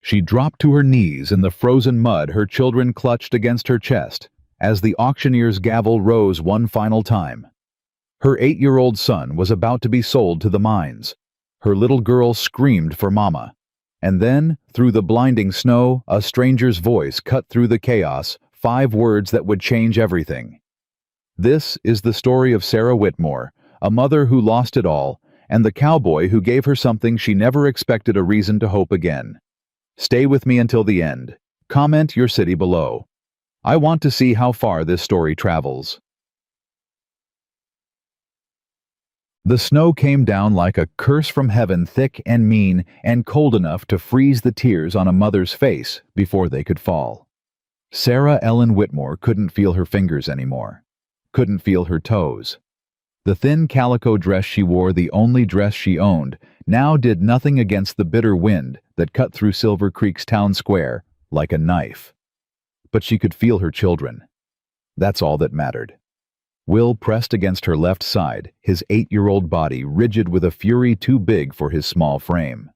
She dropped to her knees in the frozen mud her children clutched against her chest as the auctioneer's gavel rose one final time. Her 8-year-old son was about to be sold to the mines. Her little girl screamed for Mama. And then, through the blinding snow, a stranger's voice cut through the chaos, 5 words that would change everything. This is the story of Sarah Whitmore, a mother who lost it all, and the cowboy who gave her something she never expected a reason to hope again. Stay with me until the end. Comment your city below. I want to see how far this story travels. The snow came down like a curse from heaven, thick and mean and cold enough to freeze the tears on a mother's face before they could fall. Sarah Ellen Whitmore couldn't feel her fingers anymore, couldn't feel her toes. The thin calico dress she wore, the only dress she owned, now did nothing against the bitter wind that cut through Silver Creek's town square like a knife. But she could feel her children. That's all that mattered. Will pressed against her left side, his 8-year-old body rigid with a fury too big for his small frame.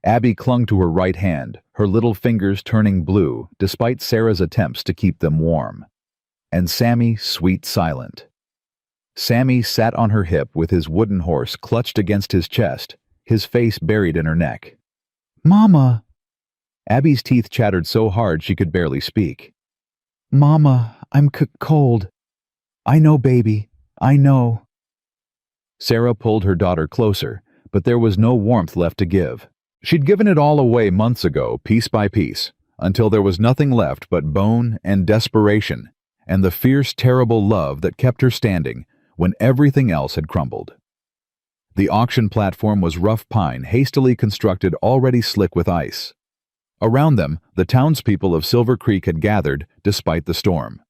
Abby clung to her right hand, her little fingers turning blue despite Sarah's attempts to keep them warm. And Sammy, sweet silent. Sammy sat on her hip with his wooden horse clutched against his chest, his face buried in her neck. "Mama!" Abby's teeth chattered so hard she could barely speak. "Mama, I'm cold. I know, baby. I know." Sarah pulled her daughter closer, but there was no warmth left to give. She'd given it all away months ago, piece by piece, until there was nothing left but bone and desperation, and the fierce, terrible love that kept her standing when everything else had crumbled. The auction platform was rough pine, hastily constructed, already slick with ice. Around them, the townspeople of Silver Creek had gathered, despite the storm.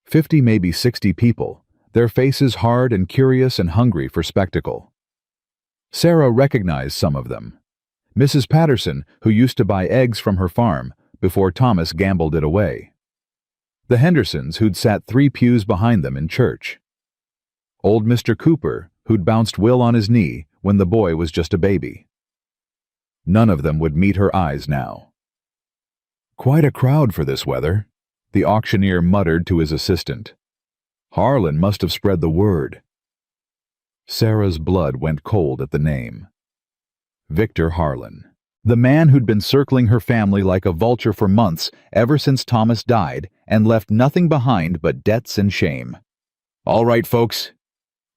50, maybe 60 people, their faces hard and curious and hungry for spectacle. Sarah recognized some of them. Mrs. Patterson, who used to buy eggs from her farm before Thomas gambled it away. The Hendersons, who'd sat 3 pews behind them in church. Old Mr. Cooper, who'd bounced Will on his knee when the boy was just a baby. None of them would meet her eyes now. "Quite a crowd for this weather," the auctioneer muttered to his assistant. "Harlan must have spread the word." Sarah's blood went cold at the name. Victor Harlan, the man who'd been circling her family like a vulture for months ever since Thomas died and left nothing behind but debts and shame. "All right, folks."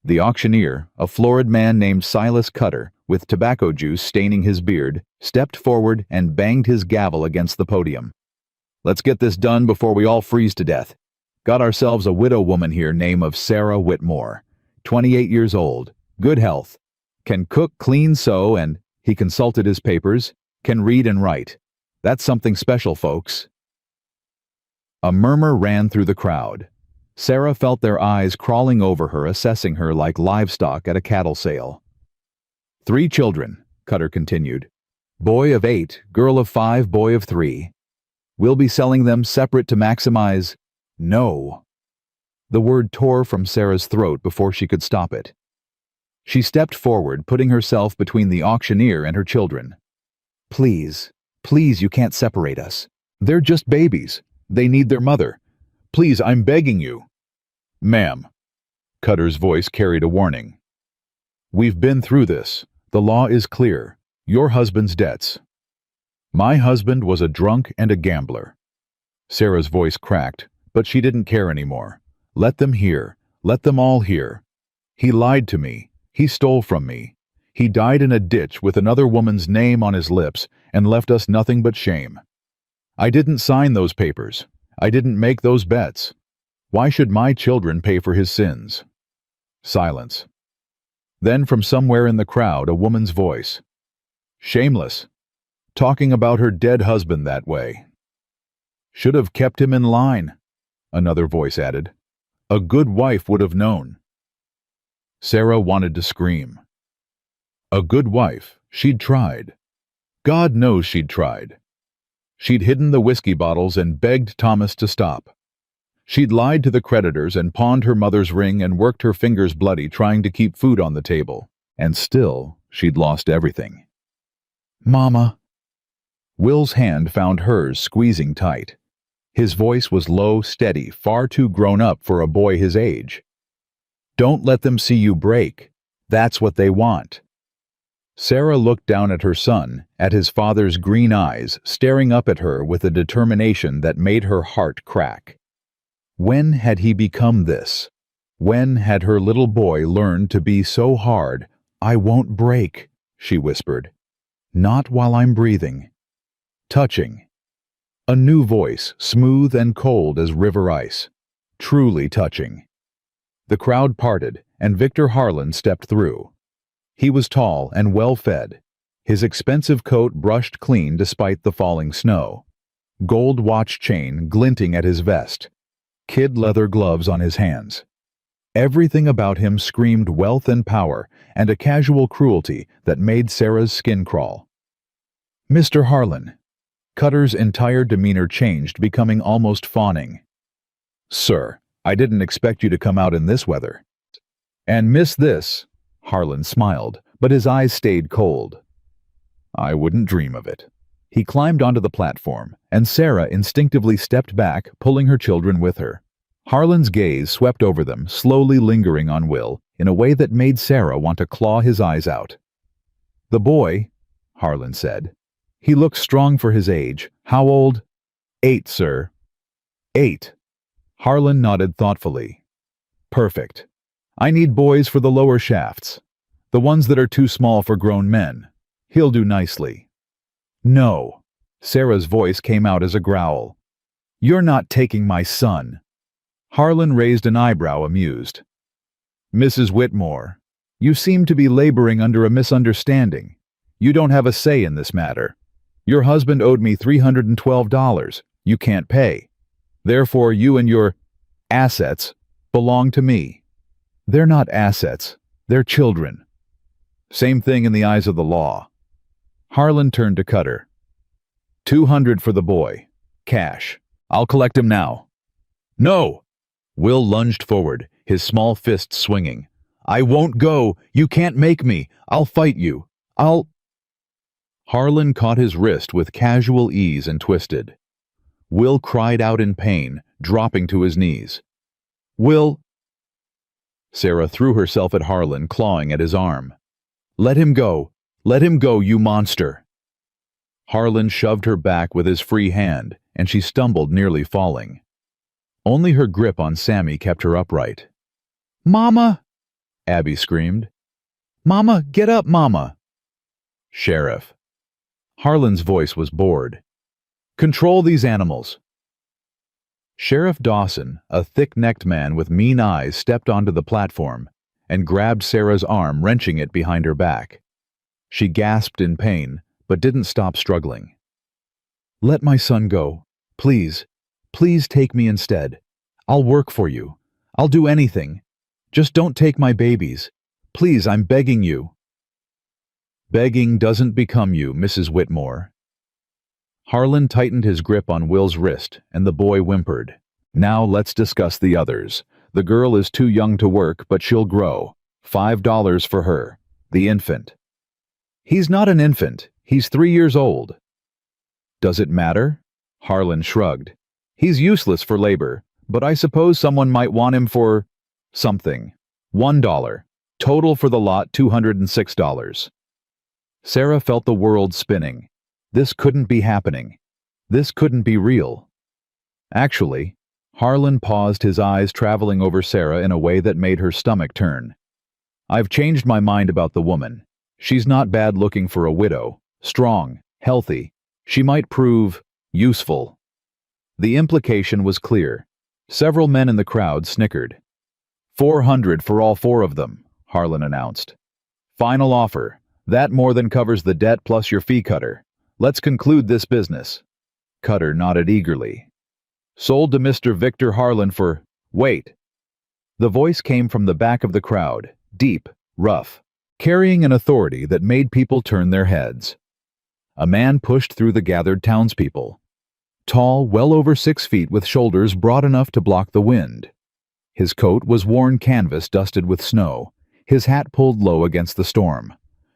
The auctioneer, a florid man named Silas Cutter, with tobacco juice staining his beard, stepped forward and banged his gavel against the podium. "Let's get this done before we all freeze to death. Got ourselves a widow woman here, name of Sarah Whitmore, 28 years old, good health, can cook, clean, sew, and," he consulted his papers, "can read and write. That's something special, folks." A murmur ran through the crowd. Sarah felt their eyes crawling over her, assessing her like livestock at a cattle sale. 3 children, Cutter continued. Boy of 8, girl of 5, boy of 3. We'll be selling them separate to maximize... No. The word tore from Sarah's throat before she could stop it. She stepped forward, putting herself between the auctioneer and her children. "Please, please, you can't separate us. They're just babies. They need their mother. Please, I'm begging you." "Ma'am." Cutter's voice carried a warning. "We've been through this. The law is clear. Your husband's debts." "My husband was a drunk and a gambler." Sarah's voice cracked, but she didn't care anymore. "Let them hear. Let them all hear. He lied to me. He stole from me. He died in a ditch with another woman's name on his lips and left us nothing but shame. I didn't sign those papers. I didn't make those bets. Why should my children pay for his sins?" Silence. Then from somewhere in the crowd, a woman's voice. "Shameless. Talking about her dead husband that way." "Should have kept him in line," another voice added. "A good wife would have known." Sarah wanted to scream. A good wife. She'd tried. God knows she'd tried. She'd hidden the whiskey bottles and begged Thomas to stop. She'd lied to the creditors and pawned her mother's ring and worked her fingers bloody trying to keep food on the table. And still, she'd lost everything. "Mama." Will's hand found hers, squeezing tight. His voice was low, steady, far too grown up for a boy his age. "Don't let them see you break. That's what they want." Sarah looked down at her son, at his father's green eyes, staring up at her with a determination that made her heart crack. When had he become this? When had her little boy learned to be so hard? "I won't break," she whispered. "Not while I'm breathing." Touching. A new voice, smooth and cold as river ice. Truly touching. The crowd parted, and Victor Harlan stepped through. He was tall and well-fed, his expensive coat brushed clean despite the falling snow. Gold watch chain glinting at his vest. Kid leather gloves on his hands. Everything about him screamed wealth and power, and a casual cruelty that made Sarah's skin crawl. "Mr. Harlan." Cutter's entire demeanor changed, becoming almost fawning. "Sir, I didn't expect you to come out in this weather." "And miss this." Harlan smiled, but his eyes stayed cold. "I wouldn't dream of it." He climbed onto the platform, and Sarah instinctively stepped back, pulling her children with her. Harlan's gaze swept over them, slowly lingering on Will, in a way that made Sarah want to claw his eyes out. "The boy," Harlan said. "He looks strong for his age. How old?" "8, sir." "8." Harlan nodded thoughtfully. "Perfect. I need boys for the lower shafts. The ones that are too small for grown men. He'll do nicely." "No." Sarah's voice came out as a growl. "You're not taking my son." Harlan raised an eyebrow, amused. "Mrs. Whitmore, you seem to be laboring under a misunderstanding. You don't have a say in this matter. Your husband owed me $312. You can't pay. Therefore, you and your assets belong to me." "They're not assets. They're children." "Same thing in the eyes of the law." Harlan turned to Cutter. "200 for the boy. Cash. I'll collect him now." "No!" Will lunged forward, his small fists swinging. "I won't go! You can't make me! I'll fight you! I'll—" Harlan caught his wrist with casual ease and twisted. Will cried out in pain, dropping to his knees. "Will—" Sarah threw herself at Harlan, clawing at his arm. "Let him go! Let him go, you monster!" Harlan shoved her back with his free hand, and she stumbled, nearly falling. Only her grip on Sammy kept her upright. "Mama!" Abby screamed. "Mama, get up, Mama!" "Sheriff." Harlan's voice was bored. "Control these animals." Sheriff Dawson, a thick-necked man with mean eyes, stepped onto the platform and grabbed Sarah's arm, wrenching it behind her back. She gasped in pain, but didn't stop struggling. "Let my son go. Please. Please take me instead. I'll work for you. I'll do anything. Just don't take my babies. Please, I'm begging you." "Begging doesn't become you, Mrs. Whitmore." Harlan tightened his grip on Will's wrist, and the boy whimpered. "Now let's discuss the others. The girl is too young to work, but she'll grow. $5 for her. The infant." "He's not an infant. He's 3 years old." "Does it matter?" Harlan shrugged. "He's useless for labor, but I suppose someone might want him for something. $1. Total for the lot, $206. Sarah felt the world spinning. This couldn't be happening. This couldn't be real. Actually, Harlan paused, his eyes traveling over Sarah in a way that made her stomach turn. "I've changed my mind about the woman. She's not bad looking for a widow. Strong, healthy. She might prove useful." The implication was clear. Several men in the crowd snickered. $400 for all 4 of them, Harlan announced. "Final offer. That more than covers the debt plus your fee, Cutter. Let's conclude this business." Cutter nodded eagerly. "Sold to Mr. Victor Harlan for—" "Wait." The voice came from the back of the crowd, deep, rough, carrying an authority that made people turn their heads. A man pushed through the gathered townspeople. Tall, well over 6 feet, with shoulders broad enough to block the wind. His coat was worn canvas dusted with snow, his hat pulled low against the storm.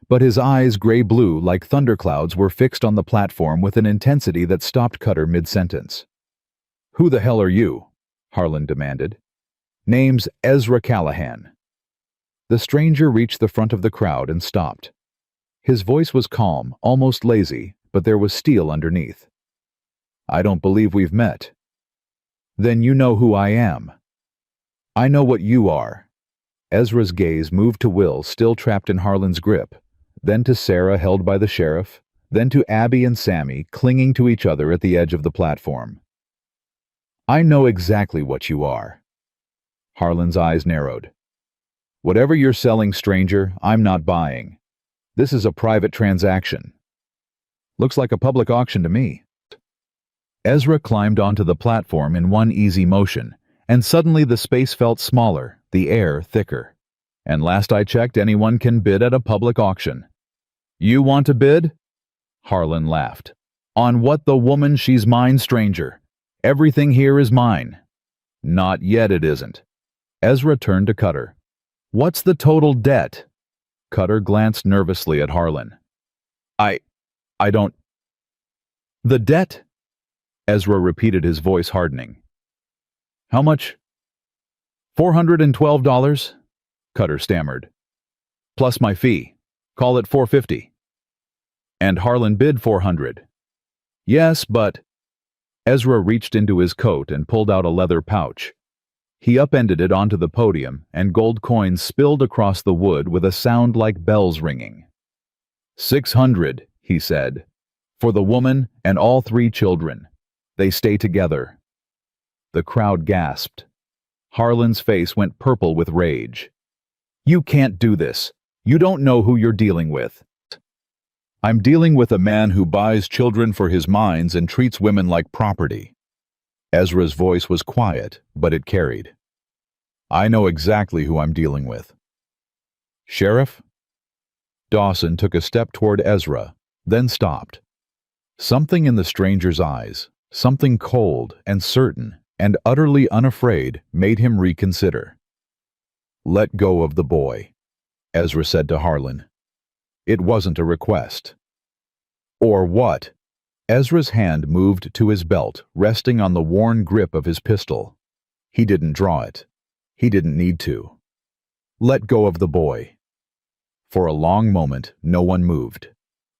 but his eyes gray-blue like thunderclouds were fixed on the platform with an intensity that stopped Cutter mid-sentence. "Who the hell are you?" Harlan demanded. "Name's Ezra Callahan." The stranger reached the front of the crowd and stopped. His voice was calm, almost lazy, but there was steel underneath. "I don't believe we've met." "Then you know who I am." "I know what you are." Ezra's gaze moved to Will, still trapped in Harlan's grip, then to Sarah, held by the sheriff, then to Abby and Sammy, clinging to each other at the edge of the platform. "I know exactly what you are." Harlan's eyes narrowed. "Whatever you're selling, stranger, I'm not buying. This is a private transaction." "Looks like a public auction to me." Ezra climbed onto the platform in one easy motion, and suddenly the space felt smaller, the air thicker. "And last I checked, anyone can bid at a public auction." "You want to bid?" Harlan laughed. "On what? The woman? She's mine, stranger. Everything here is mine." "Not yet it isn't." Ezra turned to Cutter. "What's the total debt?" Cutter glanced nervously at Harlan. I don't." "The debt?" Ezra repeated, his voice hardening. "How much?" $412, Cutter stammered. "Plus my fee. Call it $450. And Harlan bid $400. "Yes, but..." Ezra reached into his coat and pulled out a leather pouch. He upended it onto the podium, and gold coins spilled across the wood with a sound like bells ringing. $600, he said. "For the woman and all 3 children. They stay together." The crowd gasped. Harlan's face went purple with rage. "You can't do this. You don't know who you're dealing with." "I'm dealing with a man who buys children for his mines and treats women like property." Ezra's voice was quiet, but it carried. "I know exactly who I'm dealing with." "Sheriff?" Dawson took a step toward Ezra, then stopped. Something in the stranger's eyes, something cold and certain and utterly unafraid, made him reconsider. "Let go of the boy," Ezra said to Harlan. "It wasn't a request." "Or what?" Ezra's hand moved to his belt, resting on the worn grip of his pistol. He didn't draw it. He didn't need to. "Let go of the boy." For a long moment, no one moved.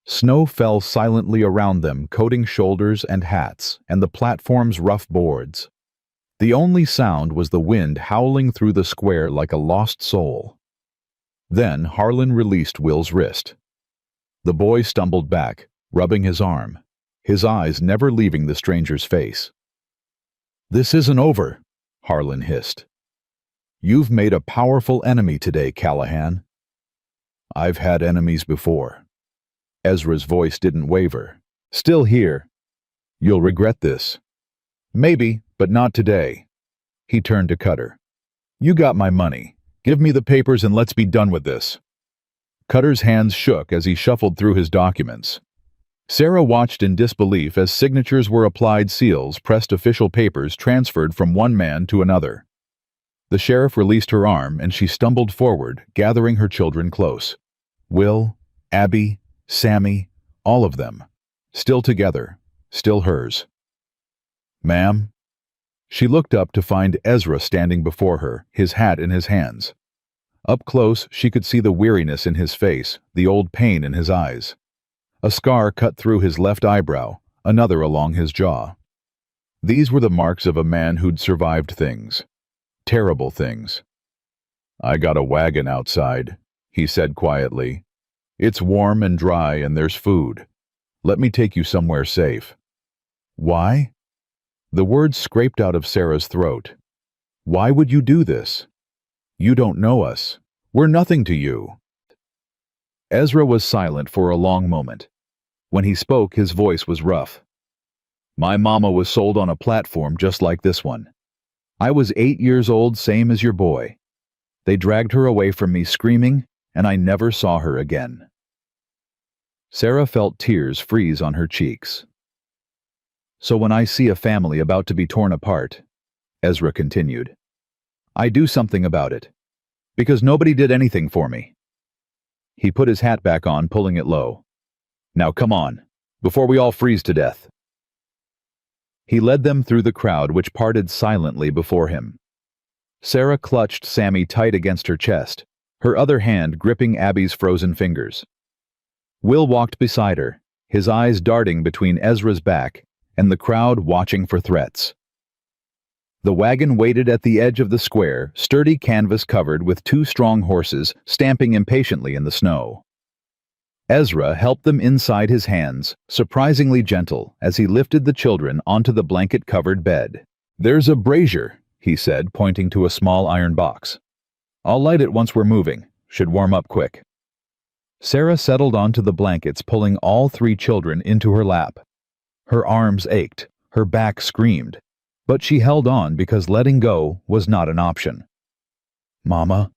Snow fell silently around them, coating shoulders and hats, and the platform's rough boards. The only sound was the wind howling through the square like a lost soul. Then Harlan released Will's wrist. The boy stumbled back, rubbing his arm, his eyes never leaving the stranger's face. "This isn't over," Harlan hissed. "You've made a powerful enemy today, Callahan." "I've had enemies before." Ezra's voice didn't waver. "Still here. You'll regret this." "Maybe, but not today." He turned to Cutter. "You got my money. Give me the papers and let's be done with this." Cutter's hands shook as he shuffled through his documents. Sarah watched in disbelief as signatures were applied, seals pressed, official papers transferred from one man to another. The sheriff released her arm and she stumbled forward, gathering her children close. Will, Abby, Sammy, all of them. Still together, still hers. "Ma'am?" She looked up to find Ezra standing before her, his hat in his hands. Up close, she could see the weariness in his face, the old pain in his eyes. A scar cut through his left eyebrow, another along his jaw. These were the marks of a man who'd survived things. Terrible things. "I got a wagon outside," he said quietly. "It's warm and dry and there's food. Let me take you somewhere safe." "Why?" The words scraped out of Sarah's throat. "Why would you do this? You don't know us. We're nothing to you." Ezra was silent for a long moment. When he spoke, his voice was rough. "My mama was sold on a platform just like this one. I was 8 years old, same as your boy. They dragged her away from me screaming, and I never saw her again." Sarah felt tears freeze on her cheeks. "So when I see a family about to be torn apart," Ezra continued, "I do something about it. Because nobody did anything for me." He put his hat back on, pulling it low. "Now come on, before we all freeze to death." He led them through the crowd which parted silently before him. Sarah clutched Sammy tight against her chest, her other hand gripping Abby's frozen fingers. Will walked beside her, his eyes darting between Ezra's back and the crowd watching for threats. The wagon waited at the edge of the square, sturdy canvas covered with two strong horses stamping impatiently in the snow. Ezra helped them inside, his hands surprisingly gentle as he lifted the children onto the blanket-covered bed. "There's a brazier," he said, pointing to a small iron box. "I'll light it once we're moving. Should warm up quick." Sarah settled onto the blankets, pulling all three children into her lap. Her arms ached, her back screamed, but she held on because letting go was not an option. "Mama?"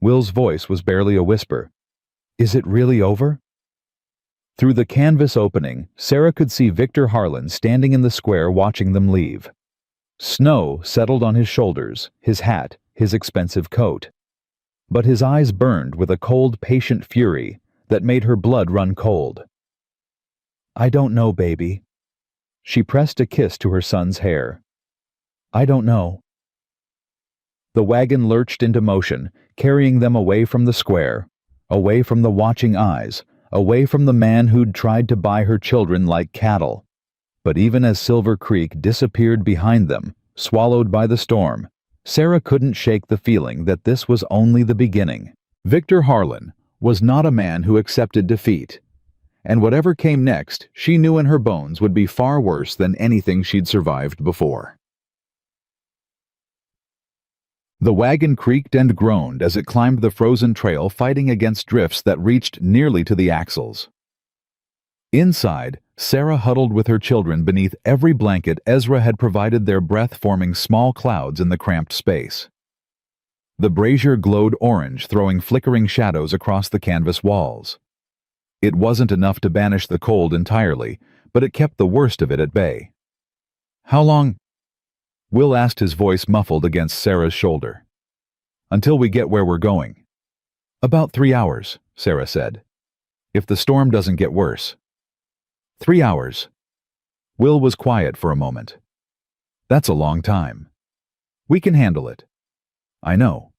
Will's voice was barely a whisper. "Is it really over?" Through the canvas opening, Sarah could see Victor Harlan standing in the square watching them leave. Snow settled on his shoulders, his hat, his expensive coat. But his eyes burned with a cold, patient fury that made her blood run cold. "I don't know, baby." She pressed a kiss to her son's hair. "I don't know." The wagon lurched into motion, carrying them away from the square, away from the watching eyes, away from the man who'd tried to buy her children like cattle. But even as Silver Creek disappeared behind them, swallowed by the storm, Sarah couldn't shake the feeling that this was only the beginning. Victor Harlan was not a man who accepted defeat, and whatever came next, she knew in her bones would be far worse than anything she'd survived before. The wagon creaked and groaned as it climbed the frozen trail, fighting against drifts that reached nearly to the axles. Inside, Sarah huddled with her children beneath every blanket Ezra had provided, their breath forming small clouds in the cramped space. The brazier glowed orange, throwing flickering shadows across the canvas walls. It wasn't enough to banish the cold entirely, but it kept the worst of it at bay. "How long?" Will asked, his voice muffled against Sarah's shoulder. "Until we get where we're going." "About 3 hours," Sarah said. "If the storm doesn't get worse." 3 hours. Will was quiet for a moment. "That's a long time." "We can handle it." "I know."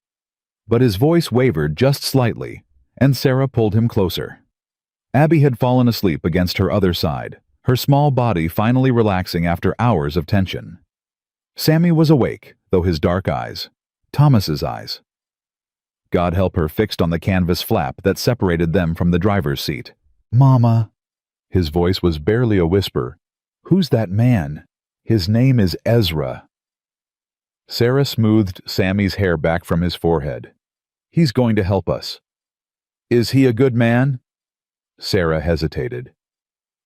But his voice wavered just slightly, and Sarah pulled him closer. Abby had fallen asleep against her other side, her small body finally relaxing after hours of tension. Sammy was awake, though his dark eyes, Thomas's eyes, God help her, fixed on the canvas flap that separated them from the driver's seat. "Mama." His voice was barely a whisper. "Who's that man?" "His name is Ezra." Sarah smoothed Sammy's hair back from his forehead. "He's going to help us." "Is he a good man?" Sarah hesitated.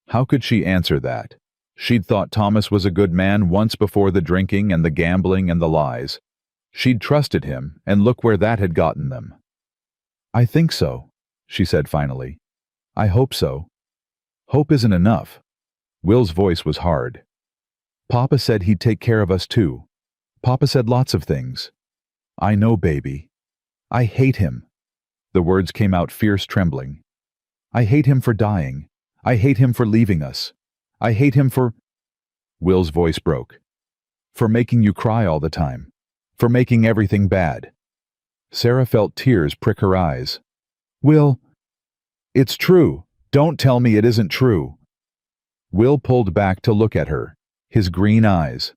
How could she answer that? She'd thought Thomas was a good man once before the drinking and the gambling and the lies. She'd trusted him, and look where that had gotten them. "I think so," she said finally. "I hope so." "Hope isn't enough." Will's voice was hard. "Papa said he'd take care of us too. Papa said lots of things." "I know, baby. I hate him." The words came out fierce, trembling. "I hate him for dying. I hate him for leaving us. I hate him for—" Will's voice broke. "For making you cry all the time. For making everything bad." Sarah felt tears prick her eyes. "Will, it's true. Don't tell me it isn't true." Will pulled back to look at her, his green eyes.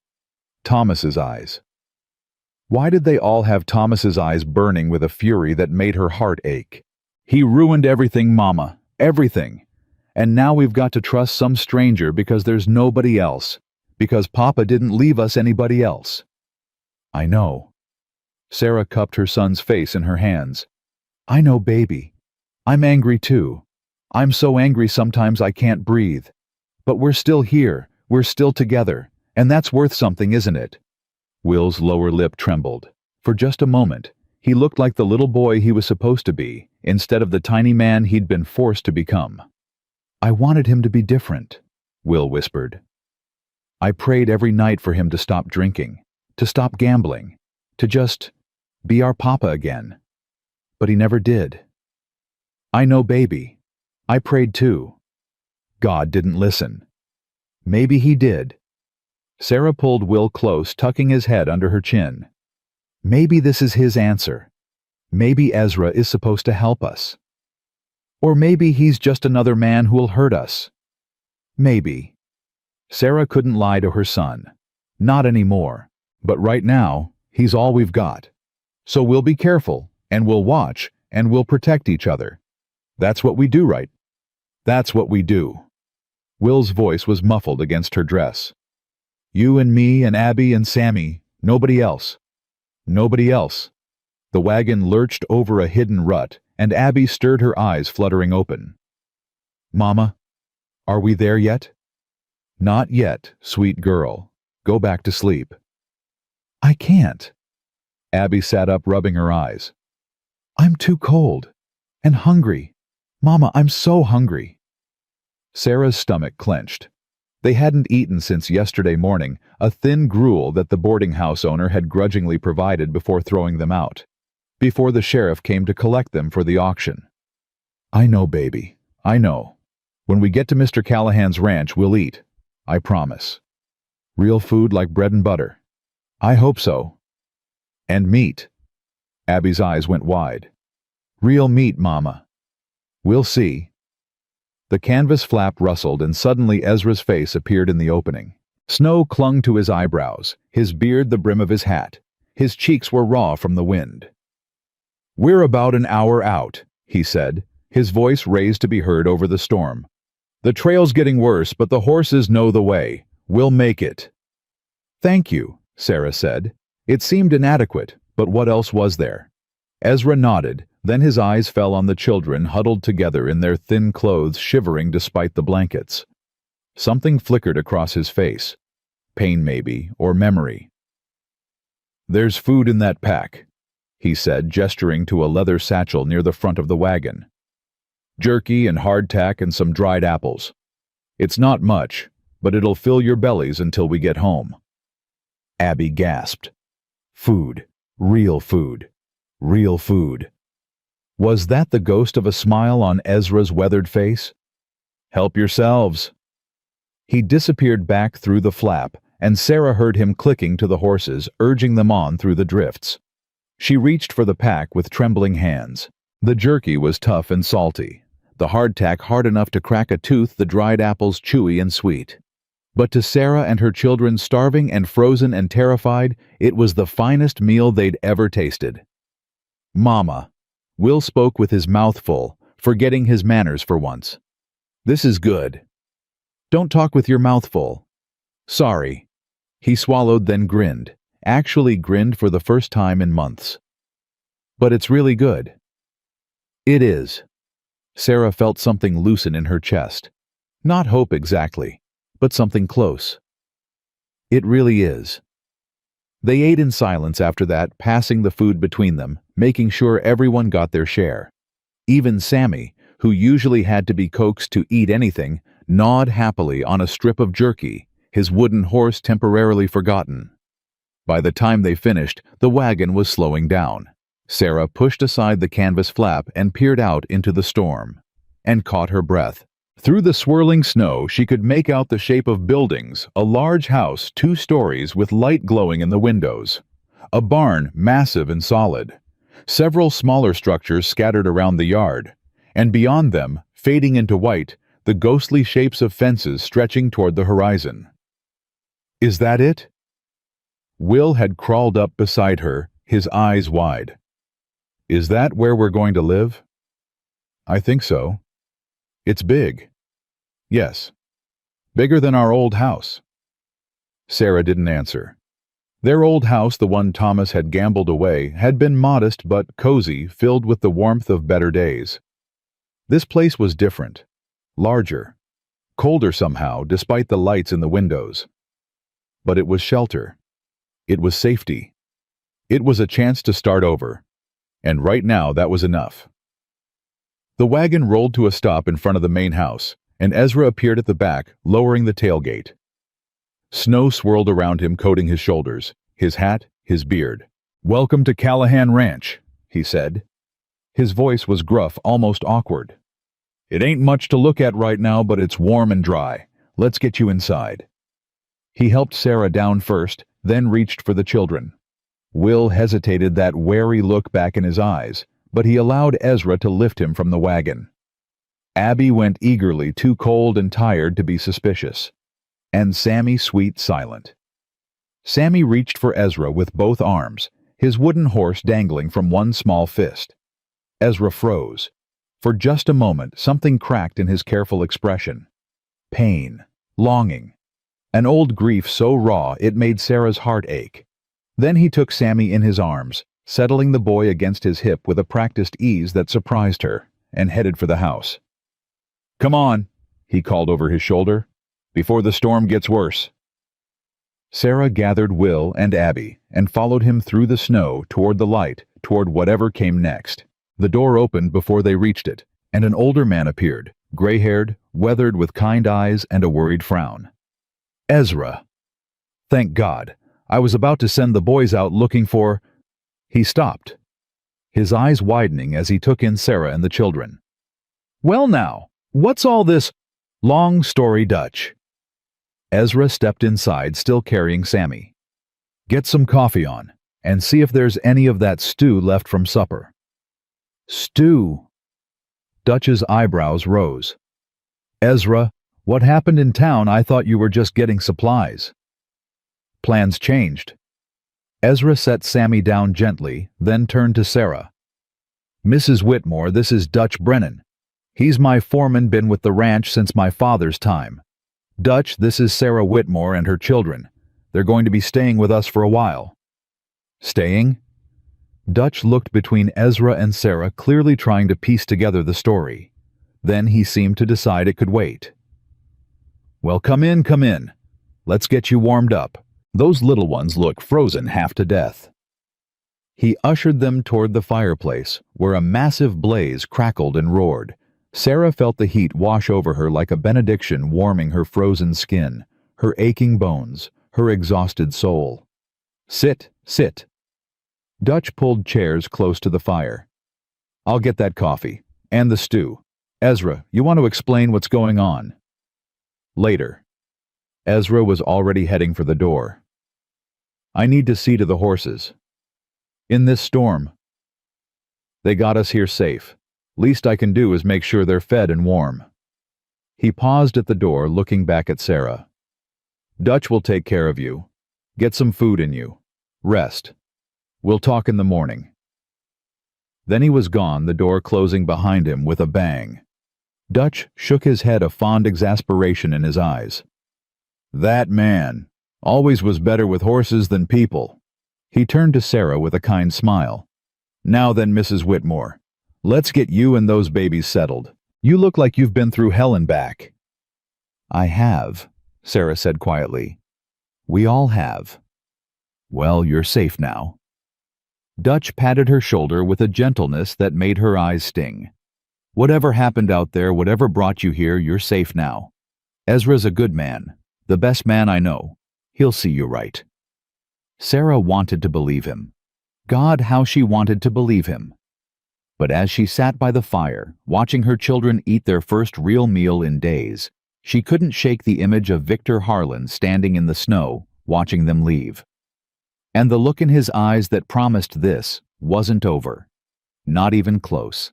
Thomas's eyes. Why did they all have Thomas's eyes burning with a fury that made her heart ache? "He ruined everything, Mama. Everything. And now we've got to trust some stranger because there's nobody else. Because Papa didn't leave us anybody else." "I know." Sarah cupped her son's face in her hands. "I know, baby. I'm angry too. I'm so angry sometimes I can't breathe. But we're still here. We're still together. And that's worth something, isn't it?" Will's lower lip trembled. For just a moment, he looked like the little boy he was supposed to be, instead of the tiny man he'd been forced to become. "I wanted him to be different," Will whispered. "I prayed every night for him to stop drinking, to stop gambling, to just be our papa again. But he never did." I know, baby. I prayed too. God didn't listen. Maybe he did. Sarah pulled Will close, tucking his head under her chin. Maybe this is his answer. Maybe Ezra is supposed to help us. Or maybe he's just another man who'll hurt us. Maybe. Sarah couldn't lie to her son. Not anymore. But right now, he's all we've got. So we'll be careful, and we'll watch, and we'll protect each other. That's what we do, right? That's what we do. Will's voice was muffled against her dress. You and me and Abby and Sammy, nobody else. Nobody else. The wagon lurched over a hidden rut, and Abby stirred her eyes fluttering open. Mama, are we there yet? Not yet, sweet girl. Go back to sleep. I can't. Abby sat up, rubbing her eyes. I'm too cold. And hungry. Mama, I'm so hungry. Sarah's stomach clenched. They hadn't eaten since yesterday morning, a thin gruel that the boarding house owner had grudgingly provided before throwing them out, before the sheriff came to collect them for the auction. I know, baby. I know. When we get to Mr. Callahan's ranch, we'll eat. I promise. Real food like bread and butter. I hope so. And meat. Abby's eyes went wide. Real meat, Mama. We'll see. The canvas flap rustled, and suddenly Ezra's face appeared in the opening. Snow clung to his eyebrows, his beard the brim of his hat. His cheeks were raw from the wind. We're about an hour out, he said, his voice raised to be heard over the storm. The trail's getting worse, but the horses know the way. We'll make it. Thank you, Sarah said. It seemed inadequate, but what else was there? Ezra nodded, then his eyes fell on the children huddled together in their thin clothes, shivering despite the blankets. Something flickered across his face. Pain maybe, or memory. There's food in that pack, he said, gesturing to a leather satchel near the front of the wagon. Jerky and hardtack and some dried apples. It's not much, but it'll fill your bellies until we get home. Abby gasped. Food. Real food. Real food. Was that the ghost of a smile on Ezra's weathered face? Help yourselves. He disappeared back through the flap, and Sarah heard him clicking to the horses, urging them on through the drifts. She reached for the pack with trembling hands. The jerky was tough and salty, the hardtack hard enough to crack a tooth, the dried apples chewy and sweet. But to Sarah and her children, starving and frozen and terrified, it was the finest meal they'd ever tasted. Mama. Will spoke with his mouth full, forgetting his manners for once. This is good. Don't talk with your mouth full. Sorry. He swallowed, then grinned. Actually grinned for the first time in months. But it's really good. It is. Sarah felt something loosen in her chest. Not hope exactly, but something close. It really is. They ate in silence after that, passing the food between them, making sure everyone got their share. Even Sammy, who usually had to be coaxed to eat anything, gnawed happily on a strip of jerky, his wooden horse temporarily forgotten. By the time they finished, the wagon was slowing down. Sarah pushed aside the canvas flap and peered out into the storm, and caught her breath. Through the swirling snow, she could make out the shape of buildings, a large house 2 stories with light glowing in the windows, a barn massive and solid, several smaller structures scattered around the yard, and beyond them, fading into white, the ghostly shapes of fences stretching toward the horizon. Is that it? Will had crawled up beside her, his eyes wide. Is that where we're going to live? I think so. It's big. Yes. Bigger than our old house. Sarah didn't answer. Their old house, the one Thomas had gambled away, had been modest but cozy, filled with the warmth of better days. This place was different. Larger. Colder somehow, despite the lights in the windows. But it was shelter. It was safety. It was a chance to start over. And right now that was enough. The wagon rolled to a stop in front of the main house, and Ezra appeared at the back, lowering the tailgate. Snow swirled around him, coating his shoulders, his hat, his beard. Welcome to Callahan Ranch, he said. His voice was gruff, almost awkward. "It ain't much to look at right now, but it's warm and dry. Let's get you inside." He helped Sarah down first, then reached for the children. Will hesitated, that wary look back in his eyes, but he allowed Ezra to lift him from the wagon. Abby went eagerly, too cold and tired to be suspicious. And Sammy sweet silent. Sammy reached for Ezra with both arms, his wooden horse dangling from one small fist. Ezra froze. For just a moment, something cracked in his careful expression. Pain, longing, an old grief so raw it made Sarah's heart ache. Then he took Sammy in his arms, settling the boy against his hip with a practiced ease that surprised her, and headed for the house. "Come on," he called over his shoulder, "before the storm gets worse." Sarah gathered Will and Abby and followed him through the snow toward the light, toward whatever came next. The door opened before they reached it, and an older man appeared, gray-haired, weathered, with kind eyes and a worried frown. "Ezra." "Thank God. I was about to send the boys out looking for—" He stopped, his eyes widening as he took in Sarah and the children. "Well now, what's all this—" "Long story, Dutch." Ezra stepped inside, still carrying Sammy. "Get some coffee on, and see if there's any of that stew left from supper." "Stew?" Dutch's eyebrows rose. "Ezra, what happened in town? I thought you were just getting supplies." "Plans changed." Ezra set Sammy down gently, then turned to Sarah. "Mrs. Whitmore, this is Dutch Brennan. He's my foreman, been with the ranch since my father's time. Dutch, this is Sarah Whitmore and her children. They're going to be staying with us for a while." "Staying?" Dutch looked between Ezra and Sarah, clearly trying to piece together the story. Then he seemed to decide it could wait. "Well, come in, come in. Let's get you warmed up. Those little ones look frozen half to death." He ushered them toward the fireplace, where a massive blaze crackled and roared. Sarah felt the heat wash over her like a benediction, warming her frozen skin, her aching bones, her exhausted soul. "Sit, sit." Dutch pulled chairs close to the fire. "I'll get that coffee, and the stew. Ezra, you want to explain what's going on?" "Later." Ezra was already heading for the door. "I need to see to the horses. In this storm. They got us here safe. Least I can do is make sure they're fed and warm." He paused at the door, looking back at Sarah. "Dutch will take care of you. Get some food in you. Rest. We'll talk in the morning." Then he was gone, the door closing behind him with a bang. Dutch shook his head, a fond exasperation in his eyes. "That man always was better with horses than people." He turned to Sarah with a kind smile. "Now then, Mrs. Whitmore, let's get you and those babies settled. You look like you've been through hell and back." "I have," Sarah said quietly. "We all have." "Well, you're safe now." Dutch patted her shoulder with a gentleness that made her eyes sting. "Whatever happened out there, whatever brought you here, you're safe now. Ezra's a good man, the best man I know. He'll see you right." Sarah wanted to believe him. God, how she wanted to believe him. But as she sat by the fire, watching her children eat their first real meal in days, she couldn't shake the image of Victor Harlan standing in the snow, watching them leave. And the look in his eyes that promised this wasn't over. Not even close.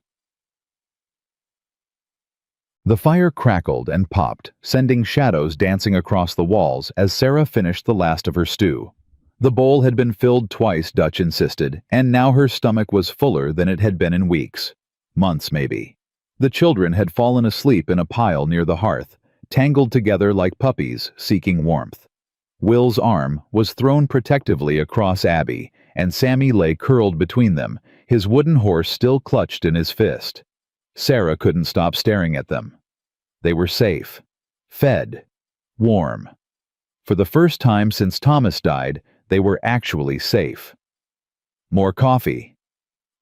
The fire crackled and popped, sending shadows dancing across the walls as Sarah finished the last of her stew. The bowl had been filled twice, Dutch insisted, and now her stomach was fuller than it had been in weeks. Months, maybe. The children had fallen asleep in a pile near the hearth, tangled together like puppies seeking warmth. Will's arm was thrown protectively across Abby, and Sammy lay curled between them, his wooden horse still clutched in his fist. Sarah couldn't stop staring at them. They were safe, fed, warm. For the first time since Thomas died, they were actually safe. More coffee.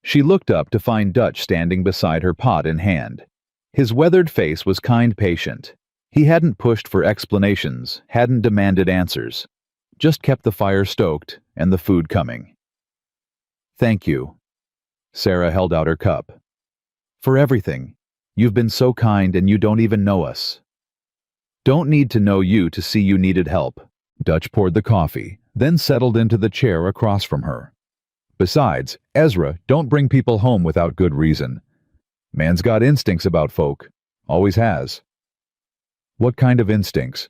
She looked up to find Dutch standing beside her, pot in hand. His weathered face was kind, patient. He hadn't pushed for explanations, hadn't demanded answers. Just kept the fire stoked and the food coming. "Thank you." Sarah held out her cup. For everything. You've been so kind and you don't even know us. Don't need to know you to see you needed help. Dutch poured the coffee, then settled into the chair across from her. Besides, Ezra don't bring people home without good reason. Man's got instincts about folk. Always has. What kind of instincts?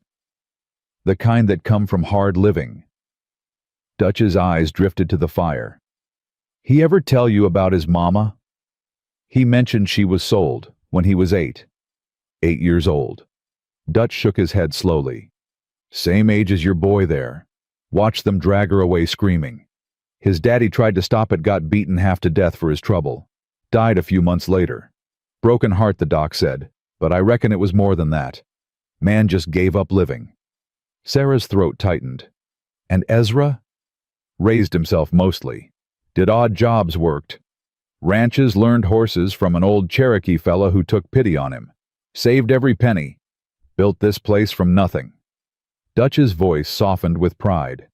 The kind that come from hard living. Dutch's eyes drifted to the fire. He ever tell you about his mama? He mentioned she was sold when he was 8. 8 years old. Dutch shook his head slowly. Same age as your boy there. Watched them drag her away screaming. His daddy tried to stop it, got beaten half to death for his trouble. Died a few months later. Broken heart, the doc said, but I reckon it was more than that. Man just gave up living. Sarah's throat tightened. And Ezra? Raised himself mostly. Did odd jobs, worked. Ranches, learned horses from an old Cherokee fella who took pity on him. Saved every penny. Built this place from nothing. Dutch's voice softened with pride.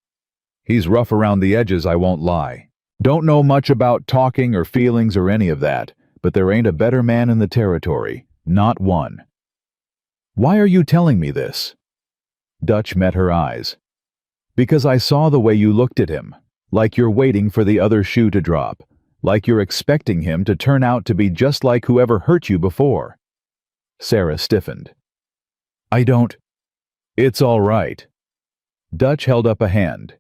He's rough around the edges, I won't lie. Don't know much about talking or feelings or any of that, but there ain't a better man in the territory. Not one. Why are you telling me this? Dutch met her eyes. Because I saw the way you looked at him, like you're waiting for the other shoe to drop, like you're expecting him to turn out to be just like whoever hurt you before. Sarah stiffened. I don't. It's all right. Dutch held up a hand.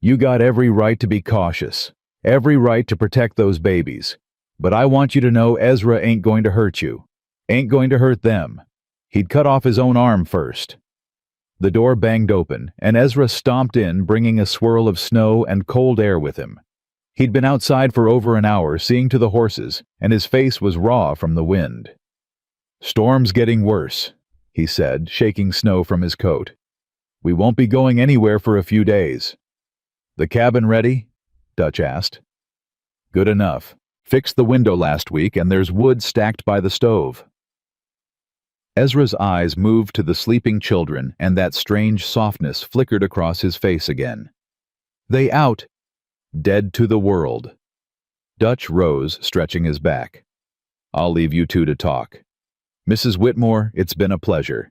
You got every right to be cautious, every right to protect those babies. But I want you to know Ezra ain't going to hurt you. Ain't going to hurt them. He'd cut off his own arm first. The door banged open, and Ezra stomped in, bringing a swirl of snow and cold air with him. He'd been outside for over an hour, seeing to the horses, and his face was raw from the wind. Storm's getting worse, he said, shaking snow from his coat. We won't be going anywhere for a few days. The cabin ready? Dutch asked. Good enough. Fixed the window last week and there's wood stacked by the stove. Ezra's eyes moved to the sleeping children and that strange softness flickered across his face again. They out. Dead to the world. Dutch rose, stretching his back. I'll leave you two to talk. Mrs. Whitmore, it's been a pleasure.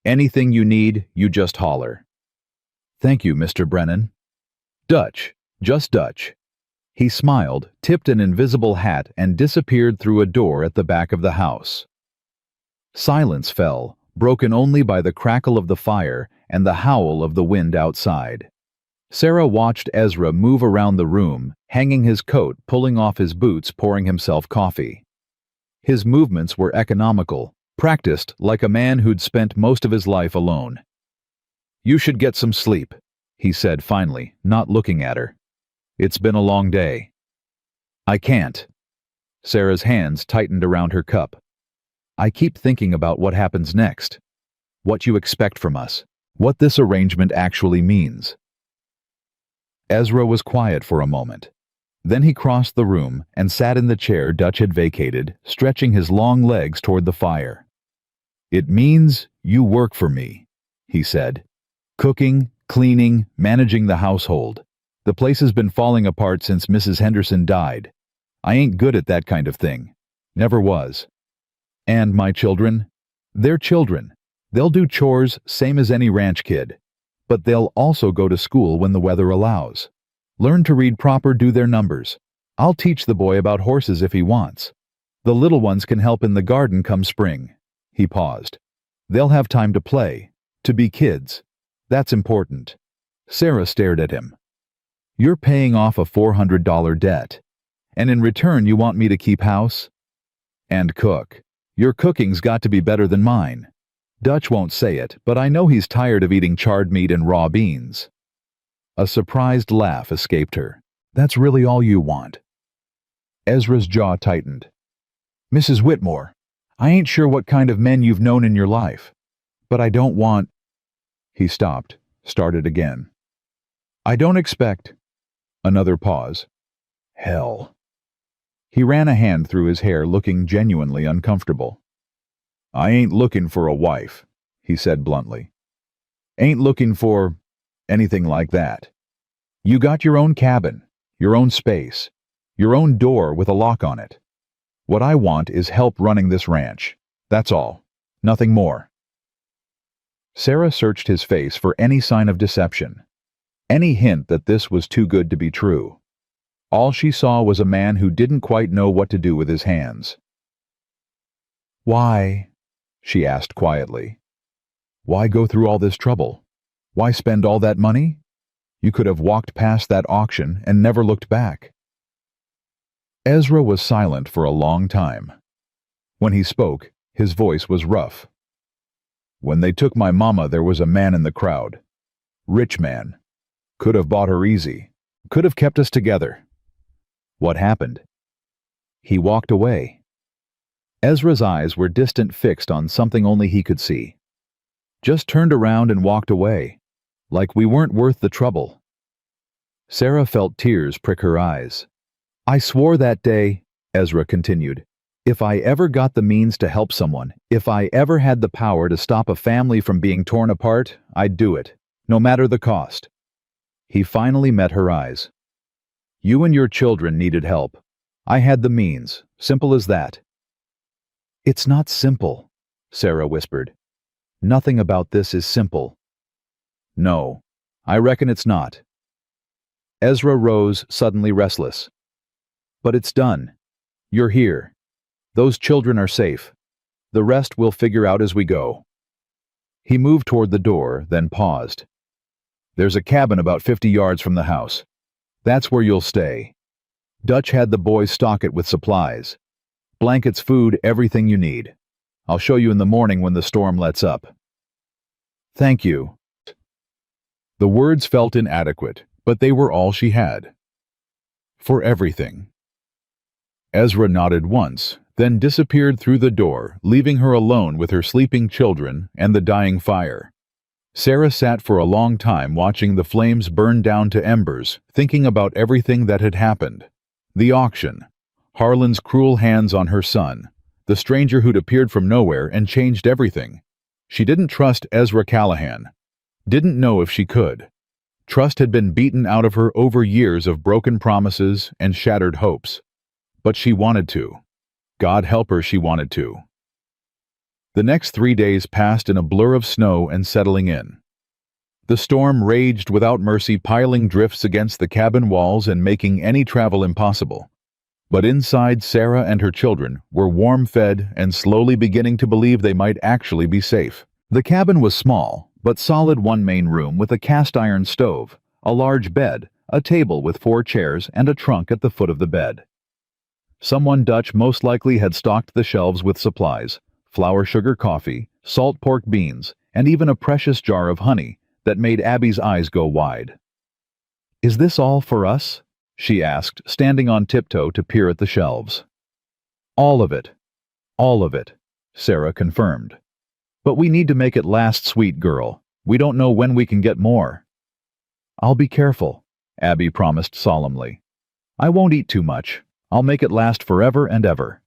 Anything you need, you just holler. Thank you, Mr. Brennan. Dutch, just Dutch. He smiled, tipped an invisible hat, and disappeared through a door at the back of the house. Silence fell, broken only by the crackle of the fire and the howl of the wind outside. Sarah watched Ezra move around the room, hanging his coat, pulling off his boots, pouring himself coffee. His movements were economical, practiced like a man who'd spent most of his life alone. You should get some sleep, he said finally, not looking at her. It's been a long day. I can't. Sarah's hands tightened around her cup. I keep thinking about what happens next. What you expect from us. What this arrangement actually means. Ezra was quiet for a moment. Then he crossed the room and sat in the chair Dutch had vacated, stretching his long legs toward the fire. It means you work for me, he said. Cooking, cleaning, managing the household. The place has been falling apart since Mrs. Henderson died. I ain't good at that kind of thing. Never was. And my children? They're children. They'll do chores same as any ranch kid. But they'll also go to school when the weather allows. Learn to read proper, do their numbers. I'll teach the boy about horses if he wants. The little ones can help in the garden come spring. He paused. They'll have time to play, to be kids. That's important. Sarah stared at him. You're paying off a $400 debt. And in return you want me to keep house? And cook. Your cooking's got to be better than mine. Dutch won't say it, but I know he's tired of eating charred meat and raw beans. A surprised laugh escaped her. That's really all you want. Ezra's jaw tightened. Mrs. Whitmore, I ain't sure what kind of men you've known in your life, but I don't want... He stopped, started again. I don't expect... Another pause. Hell. He ran a hand through his hair, looking genuinely uncomfortable. I ain't looking for a wife, he said bluntly. Ain't looking for anything like that. You got your own cabin, your own space, your own door with a lock on it. What I want is help running this ranch. That's all. Nothing more." Sarah searched his face for any sign of deception, any hint that this was too good to be true. All she saw was a man who didn't quite know what to do with his hands. "Why?" she asked quietly. "Why go through all this trouble? Why spend all that money? You could have walked past that auction and never looked back." Ezra was silent for a long time. When he spoke, his voice was rough. "When they took my mama, there was a man in the crowd. Rich man. Could have bought her easy. Could have kept us together." "What happened?" "He walked away." Ezra's eyes were distant, fixed on something only he could see. "Just turned around and walked away. Like we weren't worth the trouble." Sarah felt tears prick her eyes. "I swore that day," Ezra continued, "if I ever got the means to help someone, if I ever had the power to stop a family from being torn apart, I'd do it, no matter the cost." He finally met her eyes. "You and your children needed help. I had the means. Simple as that." "It's not simple," Sarah whispered. "Nothing about this is simple." "No, I reckon it's not." Ezra rose, suddenly restless. "But it's done. You're here. Those children are safe. The rest we'll figure out as we go." He moved toward the door, then paused. "There's a cabin about 50 yards from the house. That's where you'll stay. Dutch had the boys stock it with supplies. Blankets, food, everything you need. I'll show you in the morning when the storm lets up." "Thank you." The words felt inadequate, but they were all she had. "For everything." Ezra nodded once, then disappeared through the door, leaving her alone with her sleeping children and the dying fire. Sarah sat for a long time watching the flames burn down to embers, thinking about everything that had happened. The auction, Harlan's cruel hands on her son, the stranger who'd appeared from nowhere and changed everything. She didn't trust Ezra Callahan. Didn't know if she could. Trust had been beaten out of her over years of broken promises and shattered hopes. But she wanted to. God help her, she wanted to. The next 3 days passed in a blur of snow and settling in. The storm raged without mercy, piling drifts against the cabin walls and making any travel impossible. But inside, Sarah and her children were warm-fed and slowly beginning to believe they might actually be safe. The cabin was small, but solid, one main room with a cast-iron stove, a large bed, a table with 4 chairs, and a trunk at the foot of the bed. Someone Dutch most likely had stocked the shelves with supplies, flour, sugar, coffee, salt pork, beans, and even a precious jar of honey that made Abby's eyes go wide. "Is this all for us?" she asked, standing on tiptoe to peer at the shelves. "All of it. All of it," Sarah confirmed. "But we need to make it last, sweet girl. We don't know when we can get more." "I'll be careful," Abby promised solemnly. "I won't eat too much. I'll make it last forever and ever."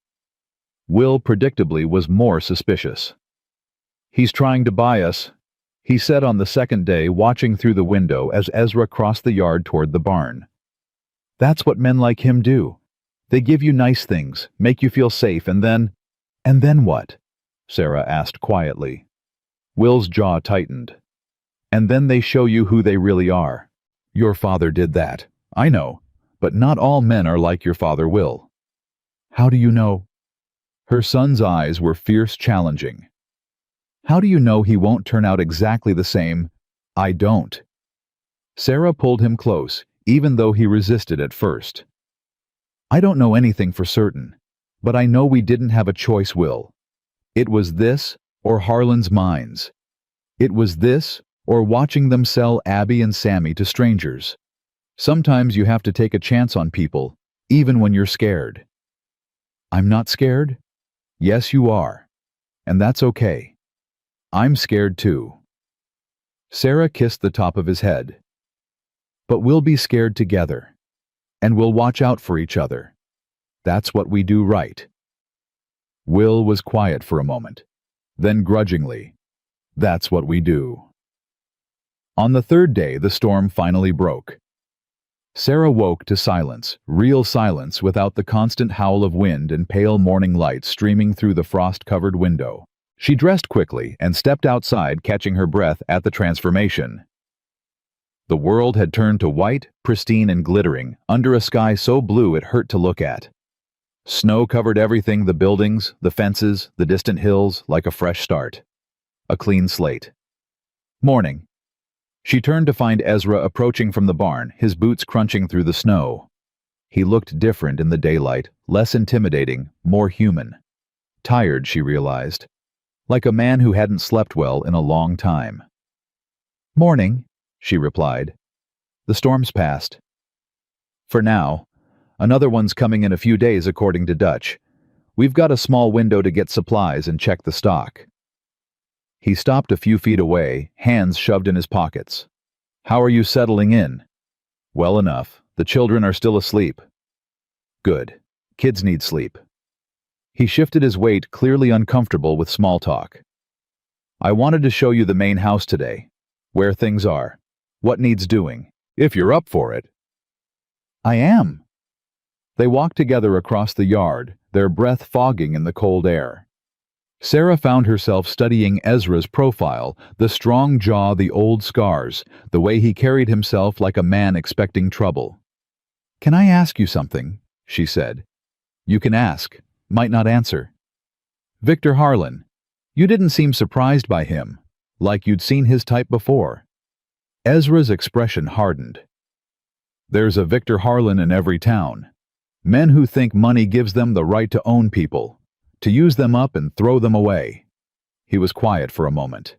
Will, predictably, was more suspicious. "He's trying to buy us," he said on the second day, watching through the window as Ezra crossed the yard toward the barn. "That's what men like him do. They give you nice things, make you feel safe, and then—" "And then what?" Sarah asked quietly. Will's jaw tightened. "And then they show you who they really are. Your father did that, I know, but not all men are like your father Will." "How do you know?" Her son's eyes were fierce, challenging. "How do you know he won't turn out exactly the same?" "I don't." Sarah pulled him close, even though he resisted at first. "I don't know anything for certain, but I know we didn't have a choice, Will. It was this or Harlan's mines. It was this or watching them sell Abby and Sammy to strangers. Sometimes you have to take a chance on people, even when you're scared." "I'm not scared?" "Yes, you are. And that's okay. I'm scared too." Sarah kissed the top of his head. "But we'll be scared together. And we'll watch out for each other. That's what we do, right?" Will was quiet for a moment. Then grudgingly, "That's what we do." On the third day, the storm finally broke. Sarah woke to silence, real silence without the constant howl of wind and pale morning light streaming through the frost-covered window. She dressed quickly and stepped outside, catching her breath at the transformation. The world had turned to white, pristine and glittering, under a sky so blue it hurt to look at. Snow covered everything, the buildings, the fences, the distant hills, like a fresh start. A clean slate. Morning. She turned to find Ezra approaching from the barn, his boots crunching through the snow. He looked different in the daylight, less intimidating, more human. Tired, she realized. Like a man who hadn't slept well in a long time. "Morning," she replied. "The storm's passed." "For now. Another one's coming in a few days, according to Dutch. We've got a small window to get supplies and check the stock." He stopped a few feet away, hands shoved in his pockets. "How are you settling in?" "Well enough. The children are still asleep." "Good. Kids need sleep." He shifted his weight, clearly uncomfortable with small talk. "I wanted to show you the main house today. Where things are. What needs doing. If you're up for it." "I am." They walked together across the yard, their breath fogging in the cold air. Sarah found herself studying Ezra's profile, the strong jaw, the old scars, the way he carried himself like a man expecting trouble. "Can I ask you something?" she said. "You can ask. Might not answer." "Victor Harlan. You didn't seem surprised by him, like you'd seen his type before." Ezra's expression hardened. "There's a Victor Harlan in every town. Men who think money gives them the right to own people, to use them up and throw them away." He was quiet for a moment.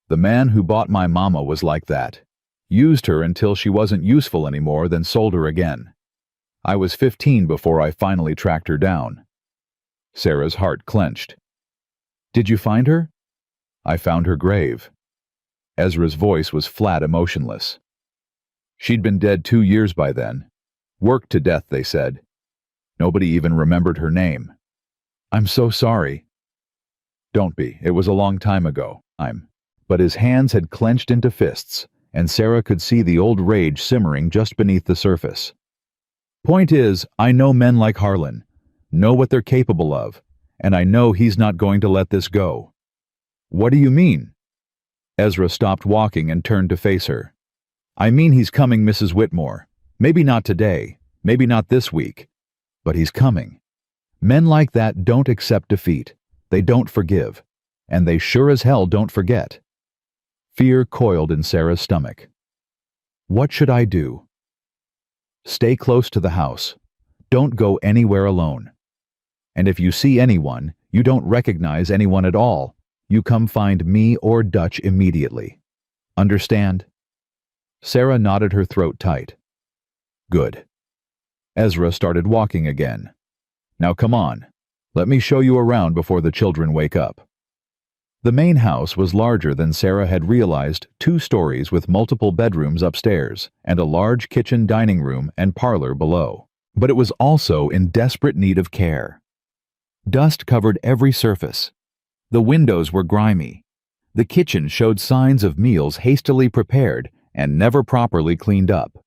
"The man who bought my mama was like that. Used her until she wasn't useful anymore, then sold her again. I was 15 before I finally tracked her down." Sarah's heart clenched. "Did you find her?" "I found her grave." Ezra's voice was flat, emotionless. "She'd been dead 2 years by then. Worked to death, they said. Nobody even remembered her name." "I'm so sorry." "Don't be. It was a long time ago. But his hands had clenched into fists, and Sarah could see the old rage simmering just beneath the surface. "Point is, I know men like Harlan, know what they're capable of, and I know he's not going to let this go." "What do you mean?" Ezra stopped walking and turned to face her. "I mean he's coming, Mrs. Whitmore. Maybe not today, maybe not this week, but he's coming. Men like that don't accept defeat. They don't forgive. And they sure as hell don't forget." Fear coiled in Sarah's stomach. "What should I do?" "Stay close to the house. Don't go anywhere alone. And if you see anyone, you don't recognize anyone at all, you come find me or Dutch immediately. Understand?" Sarah nodded, her throat tight. "Good." Ezra started walking again. "Now come on. Let me show you around before the children wake up." The main house was larger than Sarah had realized, 2 stories with multiple bedrooms upstairs, and a large kitchen, dining room, and parlor below. But it was also in desperate need of care. Dust covered every surface. The windows were grimy. The kitchen showed signs of meals hastily prepared and never properly cleaned up.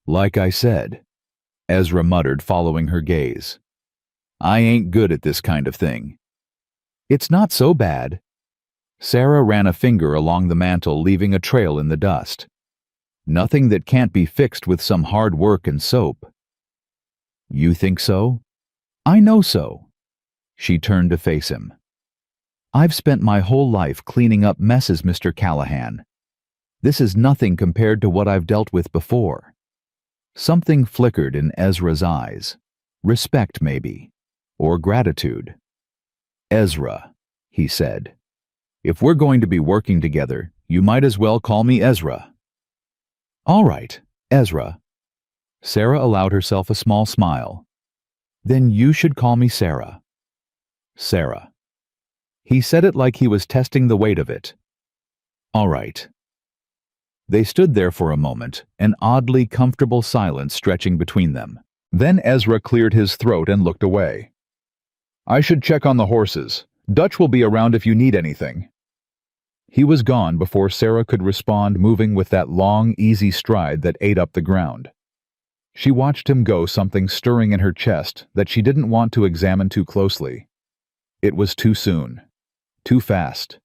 "Like I said," Ezra muttered, following her gaze. "I ain't good at this kind of thing." "It's not so bad." Sarah ran a finger along the mantel, leaving a trail in the dust. "Nothing that can't be fixed with some hard work and soap." "You think so?" "I know so." She turned to face him. "I've spent my whole life cleaning up messes, Mr. Callahan. This is nothing compared to what I've dealt with before." Something flickered in Ezra's eyes. Respect, maybe. Or gratitude. "Ezra," he said. "If we're going to be working together, you might as well call me Ezra." "All right, Ezra." Sarah allowed herself a small smile. "Then you should call me Sarah." "Sarah." He said it like he was testing the weight of it. "All right." They stood there for a moment, an oddly comfortable silence stretching between them. Then Ezra cleared his throat and looked away. "I should check on the horses. Dutch will be around if you need anything." He was gone before Sarah could respond, moving with that long, easy stride that ate up the ground. She watched him go, something stirring in her chest that she didn't want to examine too closely. It was too soon, too fast,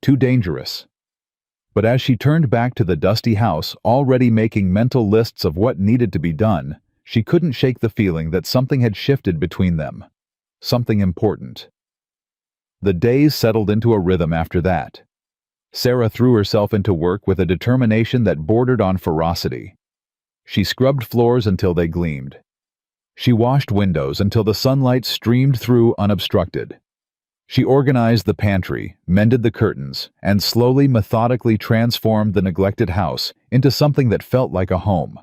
too dangerous. But as she turned back to the dusty house, already making mental lists of what needed to be done, she couldn't shake the feeling that something had shifted between them. Something important. The days settled into a rhythm after that. Sarah threw herself into work with a determination that bordered on ferocity. She scrubbed floors until they gleamed. She washed windows until the sunlight streamed through unobstructed. She organized the pantry, mended the curtains, and slowly, methodically transformed the neglected house into something that felt like a home.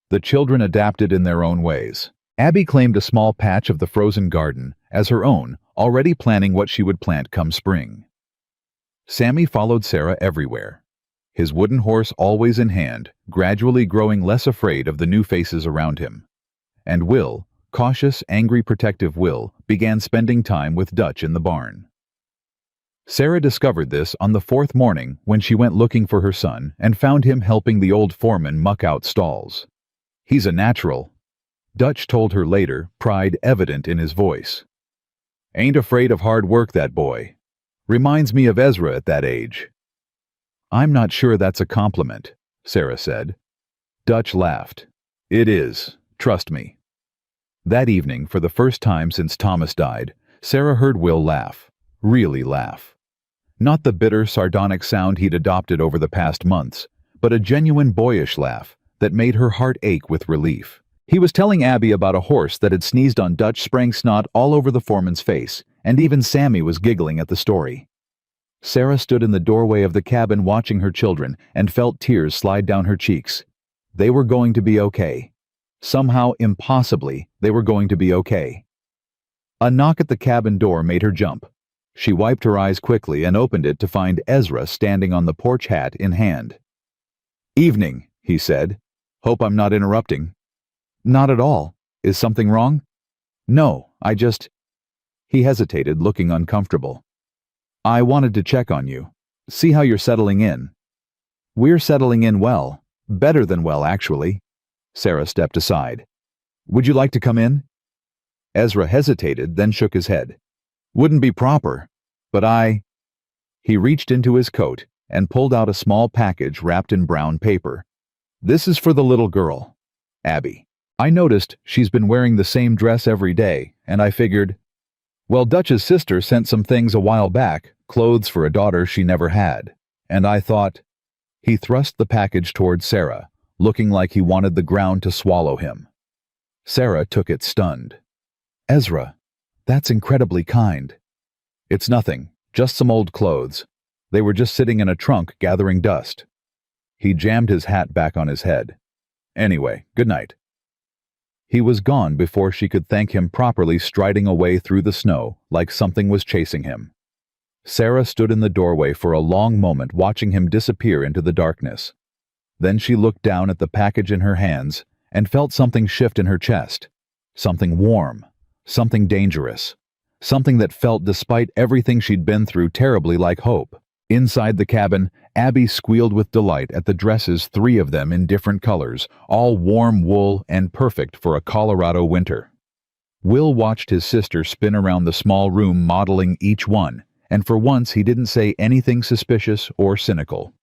The children adapted in their own ways. Abby claimed a small patch of the frozen garden as her own, already planning what she would plant come spring. Sammy followed Sarah everywhere, his wooden horse always in hand, gradually growing less afraid of the new faces around him. And Will, cautious, angry, protective Will, began spending time with Dutch in the barn. Sarah discovered this on the fourth morning when she went looking for her son and found him helping the old foreman muck out stalls. "He's a natural," Dutch told her later, pride evident in his voice. "Ain't afraid of hard work, that boy. Reminds me of Ezra at that age." "I'm not sure that's a compliment," Sarah said. Dutch laughed. "It is, trust me." That evening, for the first time since Thomas died, Sarah heard Will laugh. Really laugh. Not the bitter, sardonic sound he'd adopted over the past months, but a genuine boyish laugh that made her heart ache with relief. He was telling Abby about a horse that had sneezed on Dutch, spraying snot all over the foreman's face, and even Sammy was giggling at the story. Sarah stood in the doorway of the cabin watching her children and felt tears slide down her cheeks. They were going to be okay. Somehow, impossibly, they were going to be okay. A knock at the cabin door made her jump. She wiped her eyes quickly and opened it to find Ezra standing on the porch, hat in hand. "Evening," he said. "Hope I'm not interrupting." "Not at all. Is something wrong?" "No, I just—" He hesitated, looking uncomfortable. "I wanted to check on you. See how you're settling in." "We're settling in well. Better than well, actually." Sarah stepped aside. "Would you like to come in?" Ezra hesitated, then shook his head. "Wouldn't be proper, but He reached into his coat and pulled out a small package wrapped in brown paper. "This is for the little girl, Abby. I noticed she's been wearing the same dress every day, and I figured, well, Dutch's sister sent some things a while back, clothes for a daughter she never had, and I thought—" He thrust the package toward Sarah, looking like he wanted the ground to swallow him. Sarah took it stunned. "Ezra, that's incredibly kind." "It's nothing, just some old clothes. They were just sitting in a trunk gathering dust." He jammed his hat back on his head. "Anyway, good night." He was gone before she could thank him properly, striding away through the snow like something was chasing him. Sarah stood in the doorway for a long moment, watching him disappear into the darkness. Then she looked down at the package in her hands and felt something shift in her chest. Something warm, something dangerous, something that felt, despite everything she'd been through, terribly like hope. Inside the cabin, Abby squealed with delight at the dresses, 3 of them in different colors, all warm wool and perfect for a Colorado winter. Will watched his sister spin around the small room modeling each one, and for once he didn't say anything suspicious or cynical.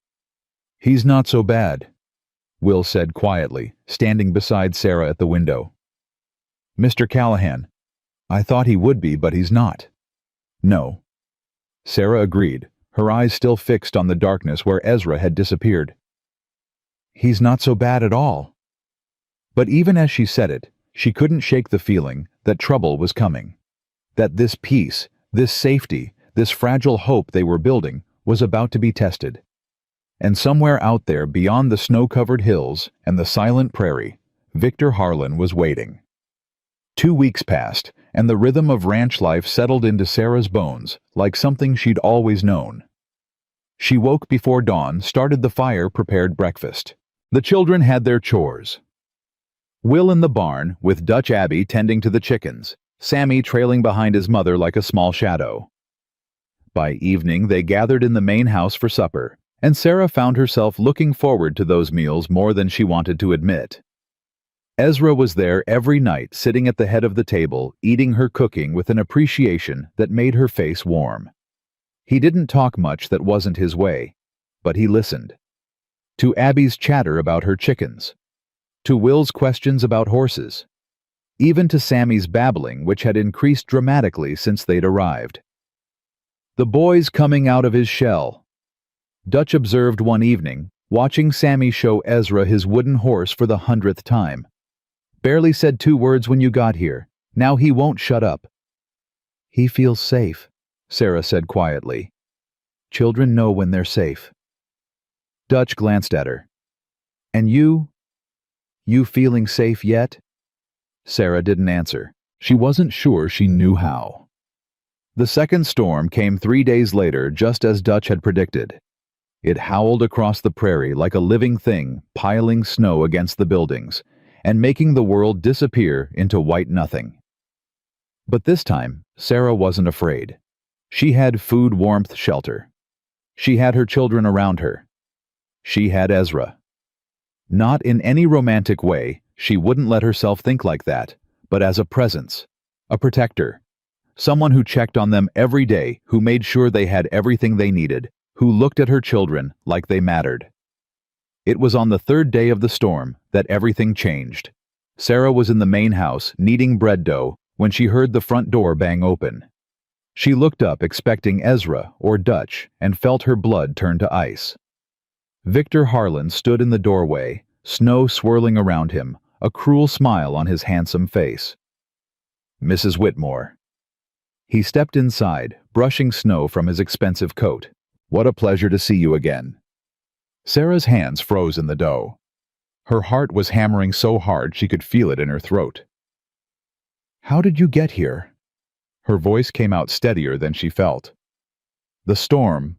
"He's not so bad," Will said quietly, standing beside Sarah at the window. "Mr. Callahan, I thought he would be, but he's not." "No." Sarah agreed, her eyes still fixed on the darkness where Ezra had disappeared. "He's not so bad at all." But even as she said it, she couldn't shake the feeling that trouble was coming. That this peace, this safety, this fragile hope they were building was about to be tested. And somewhere out there beyond the snow-covered hills and the silent prairie, Victor Harlan was waiting. 2 weeks passed, and the rhythm of ranch life settled into Sarah's bones like something she'd always known. She woke before dawn, started the fire, prepared breakfast. The children had their chores. Will in the barn, with Dutch Abby tending to the chickens, Sammy trailing behind his mother like a small shadow. By evening, they gathered in the main house for supper, and Sarah found herself looking forward to those meals more than she wanted to admit. Ezra was there every night, sitting at the head of the table, eating her cooking with an appreciation that made her face warm. He didn't talk much that wasn't his way, but he listened. To Abby's chatter about her chickens, to Will's questions about horses, even to Sammy's babbling, which had increased dramatically since they'd arrived. The boy's coming out of his shell, Dutch observed one evening, watching Sammy show Ezra his wooden horse for the 100th time. Barely said 2 words when you got here. Now he won't shut up. He feels safe, Sarah said quietly. Children know when they're safe. Dutch glanced at her. And you? You feeling safe yet? Sarah didn't answer. She wasn't sure she knew how. The second storm came 3 days later, just as Dutch had predicted. It howled across the prairie like a living thing, piling snow against the buildings, and making the world disappear into white nothing. But this time, Sarah wasn't afraid. She had food, warmth, shelter. She had her children around her. She had Ezra. Not in any romantic way, she wouldn't let herself think like that, but as a presence, a protector, someone who checked on them every day, who made sure they had everything they needed, who looked at her children like they mattered. It was on the 3rd day of the storm that everything changed. Sarah was in the main house, kneading bread dough, when she heard the front door bang open. She looked up expecting Ezra or Dutch and felt her blood turn to ice. Victor Harlan stood in the doorway, snow swirling around him, a cruel smile on his handsome face. Mrs. Whitmore. He stepped inside, brushing snow from his expensive coat. What a pleasure to see you again. Sarah's hands froze in the dough. Her heart was hammering so hard she could feel it in her throat. How did you get here? Her voice came out steadier than she felt. The storm.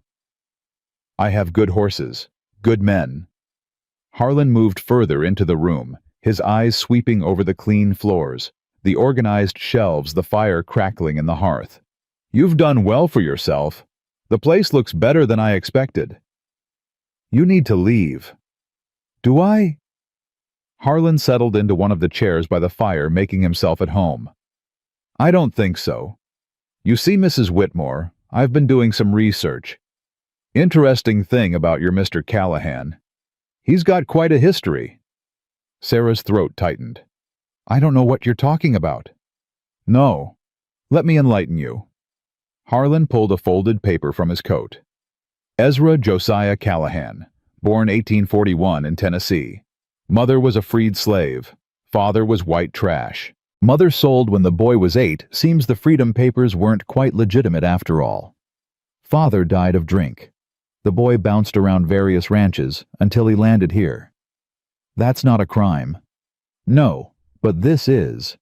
I have good horses, good men. Harlan moved further into the room, his eyes sweeping over the clean floors, the organized shelves, the fire crackling in the hearth. You've done well for yourself. The place looks better than I expected. You need to leave. Do I? Harlan settled into one of the chairs by the fire, making himself at home. I don't think so. You see, Mrs. Whitmore, I've been doing some research. Interesting thing about your Mr. Callahan. He's got quite a history. Sarah's throat tightened. I don't know what you're talking about. No. Let me enlighten you. Harlan pulled a folded paper from his coat. Ezra Josiah Callahan, born 1841 in Tennessee. Mother was a freed slave. Father was white trash. Mother sold when the boy was 8. Seems the freedom papers weren't quite legitimate after all. Father died of drink. The boy bounced around various ranches until he landed here. That's not a crime. No, but this is.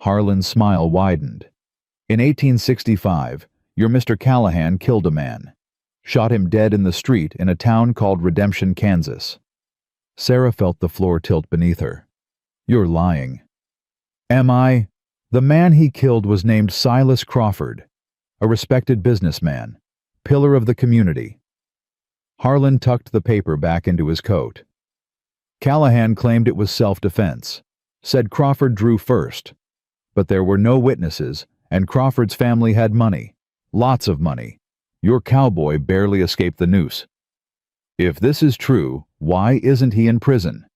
Harlan's smile widened. In 1865, your Mr. Callahan killed a man. Shot him dead in the street in a town called Redemption, Kansas. Sarah felt the floor tilt beneath her. You're lying. Am I? The man he killed was named Silas Crawford, a respected businessman, pillar of the community. Harlan tucked the paper back into his coat. Callahan claimed it was self-defense, said Crawford drew first. But there were no witnesses, and Crawford's family had money. Lots of money. Your cowboy barely escaped the noose. If this is true, why isn't he in prison?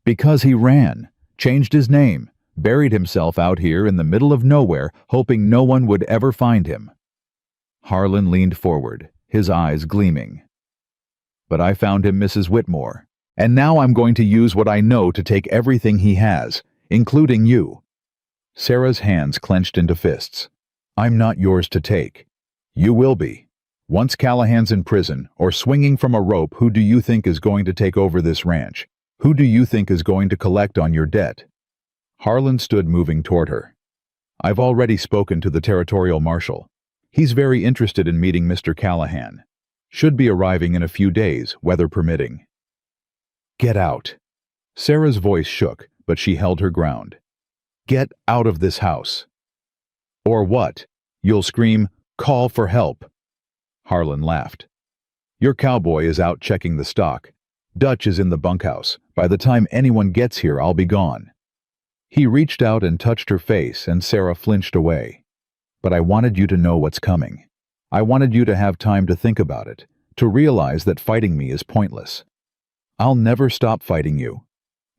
Because he ran, changed his name, buried himself out here in the middle of nowhere, hoping no one would ever find him. Harlan leaned forward, his eyes gleaming. But I found him, Mrs. Whitmore, and now I'm going to use what I know to take everything he has, including you. Sarah's hands clenched into fists. I'm not yours to take. You will be. Once Callahan's in prison, or swinging from a rope, who do you think is going to take over this ranch? Who do you think is going to collect on your debt? Harlan stood moving toward her. I've already spoken to the territorial marshal. He's very interested in meeting Mr. Callahan. Should be arriving in a few days, weather permitting. Get out. Sarah's voice shook, but she held her ground. Get out of this house. Or what? You'll scream, call for help. Harlan laughed. Your cowboy is out checking the stock. Dutch is in the bunkhouse. By the time anyone gets here, I'll be gone. He reached out and touched her face, and Sarah flinched away. But I wanted you to know what's coming. I wanted you to have time to think about it, to realize that fighting me is pointless. I'll never stop fighting you.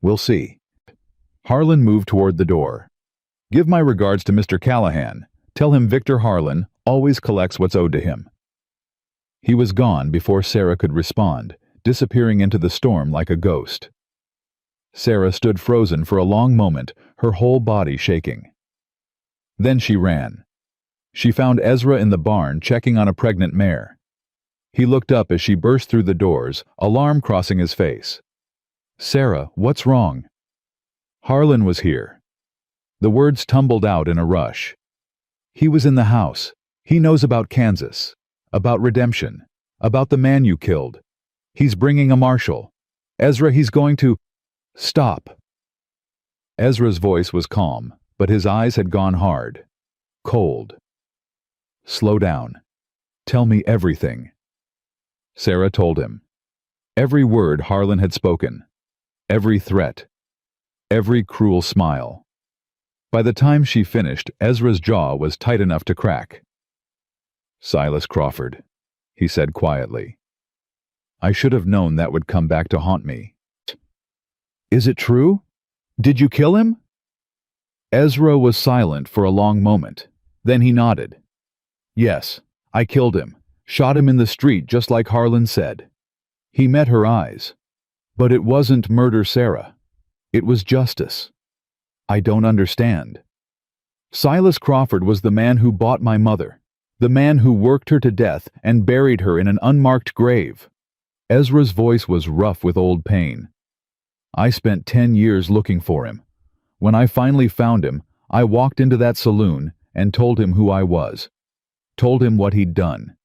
We'll see. Harlan moved toward the door. Give my regards to Mr. Callahan. Tell him Victor Harlan always collects what's owed to him. He was gone before Sarah could respond, disappearing into the storm like a ghost. Sarah stood frozen for a long moment, her whole body shaking. Then she ran. She found Ezra in the barn checking on a pregnant mare. He looked up as she burst through the doors, alarm crossing his face. Sarah, what's wrong? Harlan was here. The words tumbled out in a rush. He was in the house. He knows about Kansas, about redemption, about the man you killed. He's bringing a marshal. Ezra, he's going to... Stop. Ezra's voice was calm, but his eyes had gone hard, cold. Slow down. Tell me everything. Sarah told him. Every word Harlan had spoken. Every threat. Every cruel smile. By the time she finished, Ezra's jaw was tight enough to crack. Silas Crawford, he said quietly. I should have known that would come back to haunt me. Is it true? Did you kill him? Ezra was silent for a long moment. Then he nodded. Yes, I killed him. Shot him in the street just like Harlan said. He met her eyes. But it wasn't murder, Sarah. It was justice. I don't understand. Silas Crawford was the man who bought my mother, the man who worked her to death and buried her in an unmarked grave. Ezra's voice was rough with old pain. I spent 10 years looking for him. When I finally found him, I walked into that saloon and told him who I was. Told him what he'd done.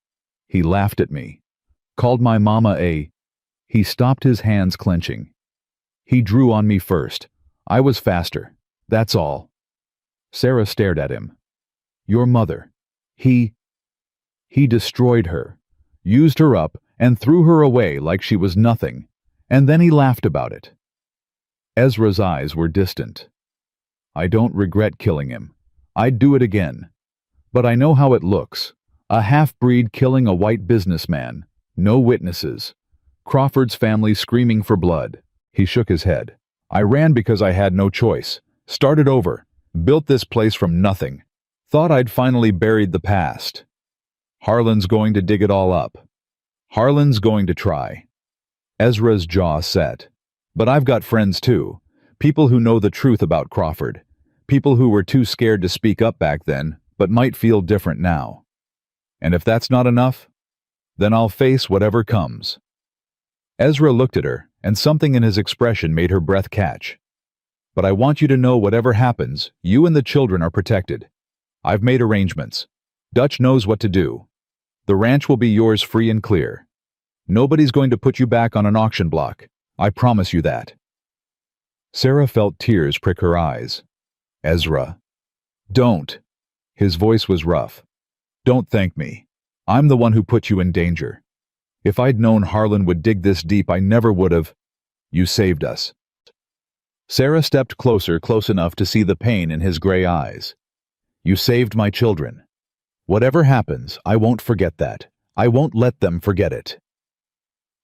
He laughed at me. Called my mama a... He stopped, his hands clenching. He drew on me first. I was faster. That's all. Sarah stared at him. Your mother. He destroyed her, used her up, and threw her away like she was nothing, and then he laughed about it. Ezra's eyes were distant. I don't regret killing him. I'd do it again. But I know how it looks. A half-breed killing a white businessman. No witnesses. Crawford's family screaming for blood. He shook his head. I ran because I had no choice. Started over. Built this place from nothing. Thought I'd finally buried the past. Harlan's going to dig it all up. Harlan's going to try. Ezra's jaw set. But I've got friends too. People who know the truth about Crawford. People who were too scared to speak up back then, but might feel different now. And if that's not enough, then I'll face whatever comes. Ezra looked at her, and something in his expression made her breath catch. But I want you to know whatever happens, you and the children are protected. I've made arrangements. Dutch knows what to do. The ranch will be yours free and clear. Nobody's going to put you back on an auction block. I promise you that. Sarah felt tears prick her eyes. Ezra. Don't. His voice was rough. Don't thank me. I'm the one who put you in danger. If I'd known Harlan would dig this deep, I never would have. You saved us. Sarah stepped closer, close enough to see the pain in his gray eyes. You saved my children. Whatever happens, I won't forget that. I won't let them forget it.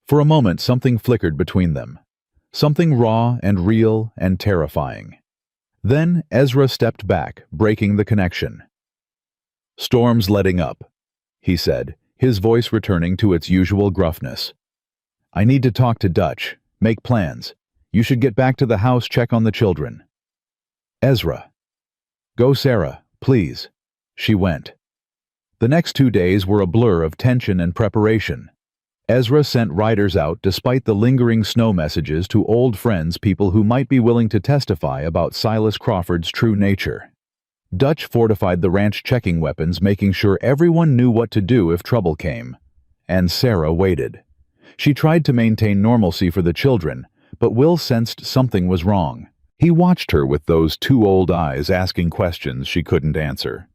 For a moment, something flickered between them. Something raw and real and terrifying. Then Ezra stepped back, breaking the connection. Storm's letting up, he said, his voice returning to its usual gruffness. I need to talk to Dutch, make plans. You should get back to the house, check on the children. Ezra. Go, Sarah, please. She went. The next 2 days were a blur of tension and preparation. Ezra sent riders out despite the lingering snow messages to old friends, people who might be willing to testify about Silas Crawford's true nature. Dutch fortified the ranch, checking weapons, making sure everyone knew what to do if trouble came. And Sarah waited. She tried to maintain normalcy for the children, but Will sensed something was wrong. He watched her with those 2 old eyes, asking questions she couldn't answer.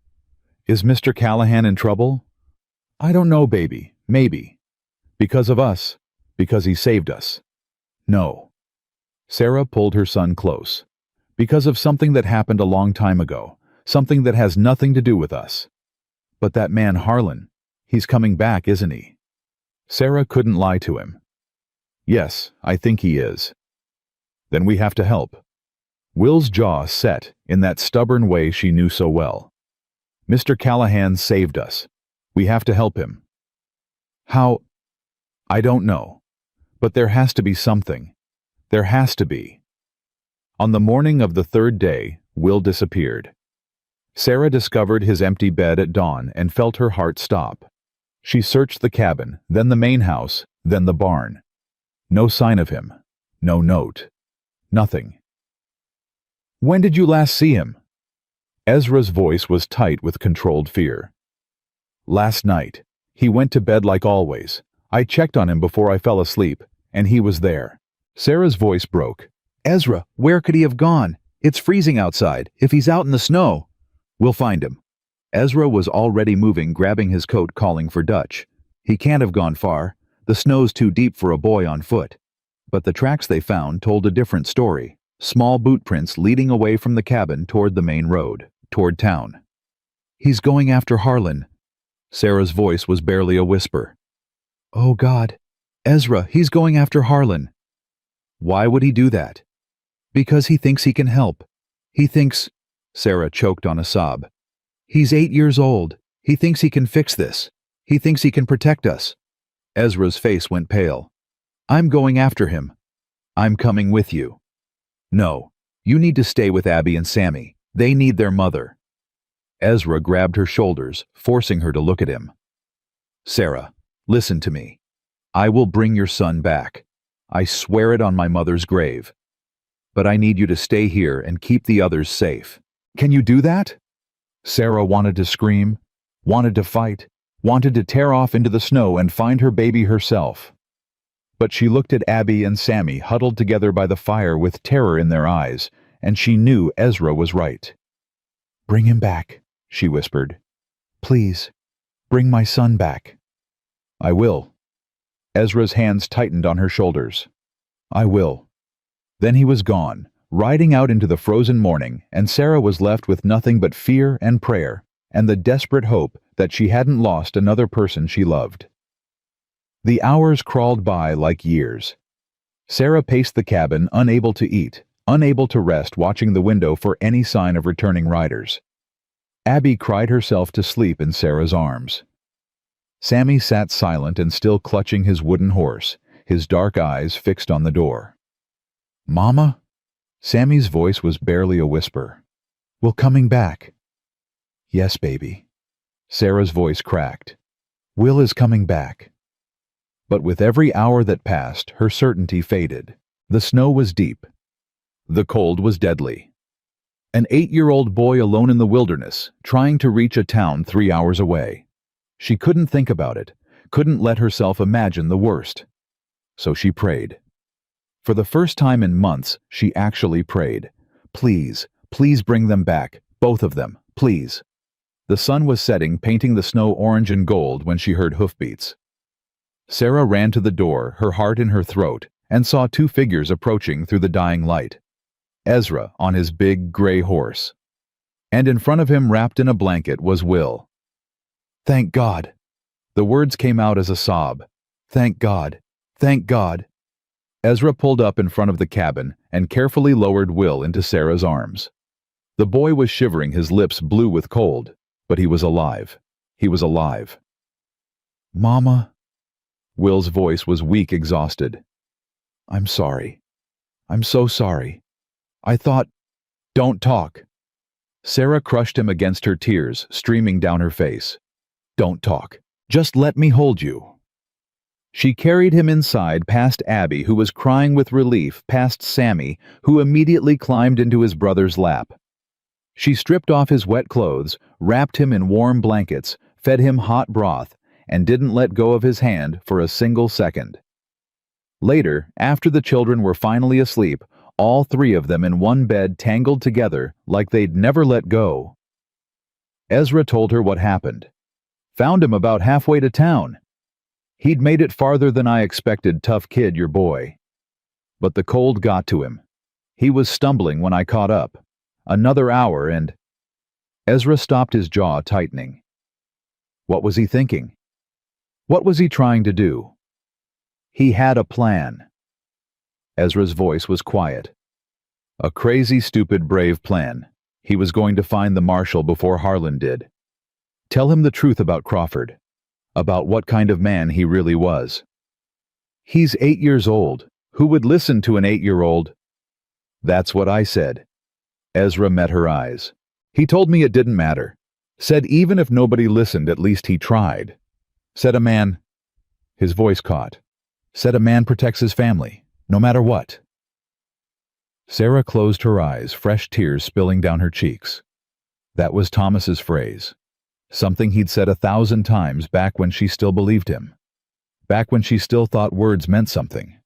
Is Mr. Callahan in trouble? I don't know, baby. Maybe. Because of us. Because he saved us. No. Sarah pulled her son close. Because of something that happened a long time ago. Something that has nothing to do with us. But that man Harlan, he's coming back, isn't he? Sarah couldn't lie to him. Yes, I think he is. Then we have to help. Will's jaw set in that stubborn way she knew so well. Mr. Callahan saved us. We have to help him. How? I don't know. But there has to be something. There has to be. On the morning of the third day, Will disappeared. Sarah discovered his empty bed at dawn and felt her heart stop. She searched the cabin, then the main house, then the barn. No sign of him. No note. Nothing. When did you last see him? Ezra's voice was tight with controlled fear. Last night. He went to bed like always. I checked on him before I fell asleep, and he was there. Sarah's voice broke. Ezra, where could he have gone? It's freezing outside. If he's out in the snow. We'll find him. Ezra was already moving, grabbing his coat, calling for Dutch. He can't have gone far. The snow's too deep for a boy on foot. But the tracks they found told a different story. Small boot prints leading away from the cabin toward the main road, toward town. He's going after Harlan. Sarah's voice was barely a whisper. Oh God. Ezra, he's going after Harlan. Why would he do that? Because he thinks he can help. He thinks... Sarah choked on a sob. He's 8 years old. He thinks he can fix this. He thinks he can protect us. Ezra's face went pale. I'm going after him. I'm coming with you. No, you need to stay with Abby and Sammy. They need their mother. Ezra grabbed her shoulders, forcing her to look at him. Sarah, listen to me. I will bring your son back. I swear it on my mother's grave. But I need you to stay here and keep the others safe. Can you do that? Sarah wanted to scream, wanted to fight, wanted to tear off into the snow and find her baby herself. But she looked at Abby and Sammy huddled together by the fire with terror in their eyes, and she knew Ezra was right. Bring him back, she whispered. Please, bring my son back. I will. Ezra's hands tightened on her shoulders. I will. Then he was gone, riding out into the frozen morning, and Sarah was left with nothing but fear and prayer, and the desperate hope that she hadn't lost another person she loved. The hours crawled by like years. Sarah paced the cabin, unable to eat, unable to rest, watching the window for any sign of returning riders. Abby cried herself to sleep in Sarah's arms. Sammy sat silent and still clutching his wooden horse, his dark eyes fixed on the door. Mama? Sammy's voice was barely a whisper. We're coming back. Yes, baby. Sarah's voice cracked. Will is coming back. But with every hour that passed, her certainty faded. The snow was deep. The cold was deadly. An 8-year-old boy alone in the wilderness, trying to reach a town 3 hours away. She couldn't think about it, couldn't let herself imagine the worst. So she prayed. For the first time in months, she actually prayed. Please, please bring them back, both of them, please. The sun was setting, painting the snow orange and gold when she heard hoofbeats. Sarah ran to the door, her heart in her throat, and saw 2 figures approaching through the dying light. Ezra on his big gray horse. And in front of him, wrapped in a blanket, was Will. Thank God. The words came out as a sob. Thank God. Thank God. Ezra pulled up in front of the cabin and carefully lowered Will into Sarah's arms. The boy was shivering, his lips blue with cold, but he was alive. He was alive. Mama. Will's voice was weak, exhausted. I'm sorry. I'm so sorry. I thought... Don't talk. Sarah crushed him against her, tears streaming down her face. Don't talk. Just let me hold you. She carried him inside, past Abby, who was crying with relief, past Sammy, who immediately climbed into his brother's lap. She stripped off his wet clothes, wrapped him in warm blankets, fed him hot broth, and didn't let go of his hand for a single second. Later, after the children were finally asleep, all 3 of them in one bed tangled together like they'd never let go. Ezra told her what happened. Found him about halfway to town. He'd made it farther than I expected, tough kid, your boy. But the cold got to him. He was stumbling when I caught up. Another hour and... Ezra stopped, his jaw tightening. What was he thinking? What was he trying to do? He had a plan. Ezra's voice was quiet. A crazy, stupid, brave plan. He was going to find the marshal before Harlan did. Tell him the truth about Crawford. About what kind of man he really was. He's 8 years old. Who would listen to an 8-year-old? That's what I said. Ezra met her eyes. He told me it didn't matter. Said even if nobody listened, at least he tried. Said a man... His voice caught. Said a man protects his family, no matter what. Sarah closed her eyes, fresh tears spilling down her cheeks. That was Thomas's phrase. Something he'd said 1,000 times back when she still believed him. Back when she still thought words meant something.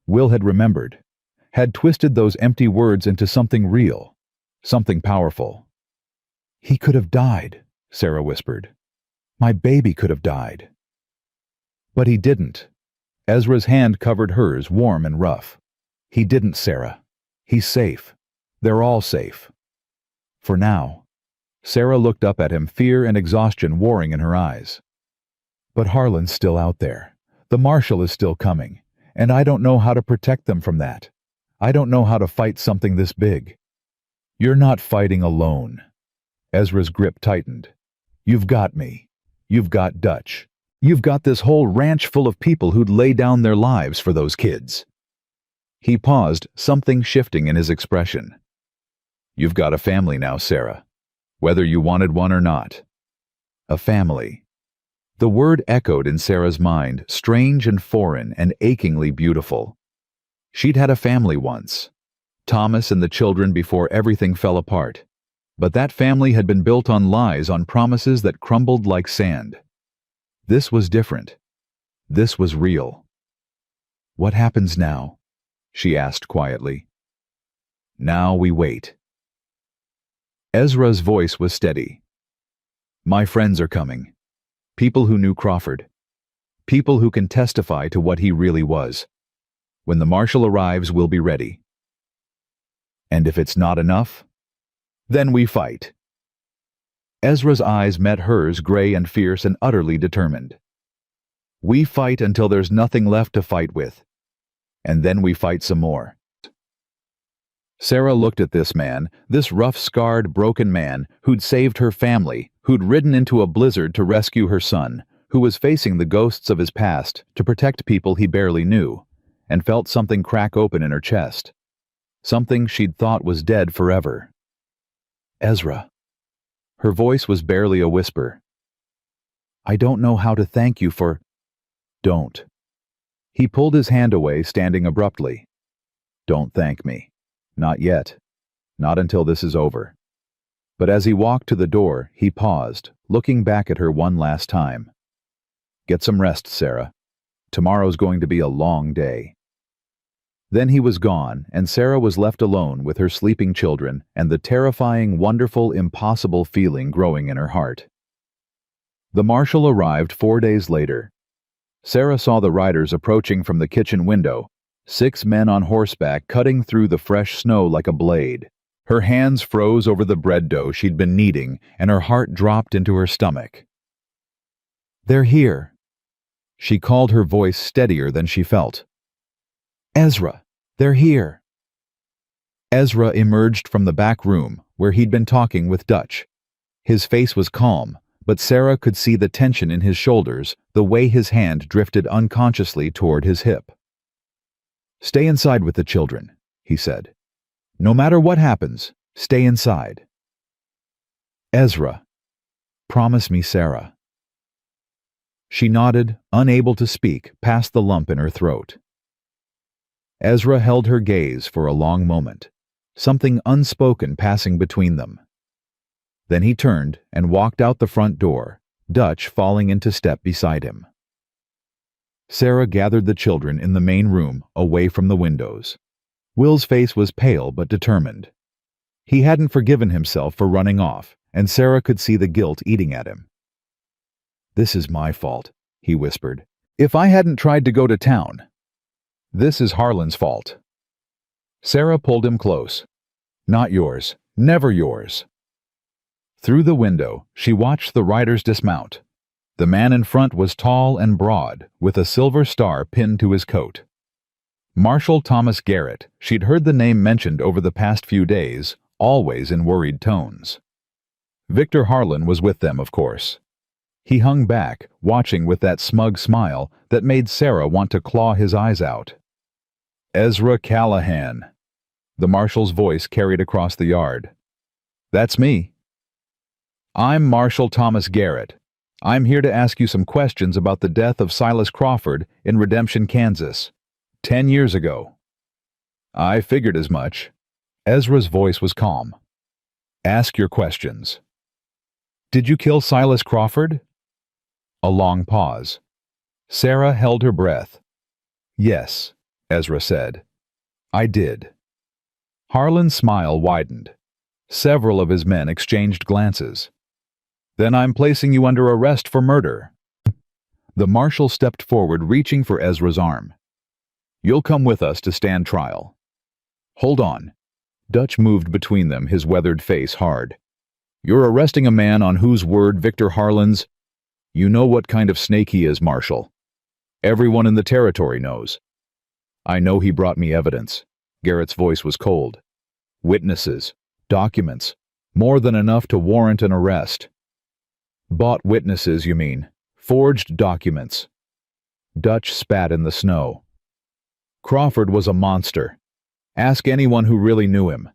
Will had remembered. Had twisted those empty words into something real. Something powerful. He could have died, Sarah whispered. My baby could have died. But he didn't. Ezra's hand covered hers, warm and rough. He didn't, Sarah. He's safe. They're all safe. For now. Sarah looked up at him, fear and exhaustion warring in her eyes. But Harlan's still out there. The marshal is still coming. And I don't know how to protect them from that. I don't know how to fight something this big. You're not fighting alone. Ezra's grip tightened. You've got me. You've got Dutch. You've got this whole ranch full of people who'd lay down their lives for those kids. He paused, something shifting in his expression. You've got a family now, Sarah. Whether you wanted one or not. A family. The word echoed in Sarah's mind, strange and foreign and achingly beautiful. She'd had a family once. Thomas and the children before everything fell apart. But that family had been built on lies, on promises that crumbled like sand. This was different. This was real. What happens now? She asked quietly. Now we wait. Ezra's voice was steady. My friends are coming. People who knew Crawford. People who can testify to what he really was. When the marshal arrives, we'll be ready. And if it's not enough, then we fight. Ezra's eyes met hers, gray and fierce and utterly determined. We fight until there's nothing left to fight with. And then we fight some more. Sarah looked at this man, this rough, scarred, broken man who'd saved her family, who'd ridden into a blizzard to rescue her son, who was facing the ghosts of his past to protect people he barely knew, and felt something crack open in her chest. Something she'd thought was dead forever. Ezra. Her voice was barely a whisper. I don't know how to thank you for... Don't. He pulled his hand away, standing abruptly. Don't thank me. Not yet. Not until this is over. But as he walked to the door, he paused, looking back at her one last time. Get some rest, Sarah. Tomorrow's going to be a long day. Then he was gone, and Sarah was left alone with her sleeping children and the terrifying, wonderful, impossible feeling growing in her heart. The marshal arrived 4 days later. Sarah saw the riders approaching from the kitchen window, 6 men on horseback cutting through the fresh snow like a blade. Her hands froze over the bread dough she'd been kneading, and her heart dropped into her stomach. They're here. She called, her voice steadier than she felt. Ezra, they're here. Ezra emerged from the back room, where he'd been talking with Dutch. His face was calm, but Sarah could see the tension in his shoulders, the way his hand drifted unconsciously toward his hip. Stay inside with the children, he said. No matter what happens, stay inside. Ezra, promise me, Sarah. She nodded, unable to speak, past the lump in her throat. Ezra held her gaze for a long moment, something unspoken passing between them. Then he turned and walked out the front door, Dutch falling into step beside him. Sarah gathered the children in the main room, away from the windows. Will's face was pale but determined. He hadn't forgiven himself for running off, and Sarah could see the guilt eating at him. This is my fault, he whispered. If I hadn't tried to go to town. This is Harlan's fault. Sarah pulled him close. Not yours. Never yours. Through the window, she watched the riders dismount. The man in front was tall and broad, with a silver star pinned to his coat. Marshal Thomas Garrett. She'd heard the name mentioned over the past few days, always in worried tones. Victor Harlan was with them, of course. He hung back, watching with that smug smile that made Sarah want to claw his eyes out. Ezra Callahan. The marshal's voice carried across the yard. That's me. I'm Marshal Thomas Garrett. I'm here to ask you some questions about the death of Silas Crawford in Redemption, Kansas, 10 years ago. I figured as much. Ezra's voice was calm. Ask your questions. Did you kill Silas Crawford? A long pause. Sarah held her breath. Yes, Ezra said. I did. Harlan's smile widened. Several of his men exchanged glances. Then I'm placing you under arrest for murder. The marshal stepped forward, reaching for Ezra's arm. You'll come with us to stand trial. Hold on. Dutch moved between them, his weathered face hard. You're arresting a man on whose word Victor Harlan's... You know what kind of snake he is, Marshal. Everyone in the territory knows. I know he brought me evidence. Garrett's voice was cold. Witnesses, documents, more than enough to warrant an arrest. Bought witnesses, you mean? Forged documents. Dutch spat in the snow. Crawford was a monster. Ask anyone who really knew him.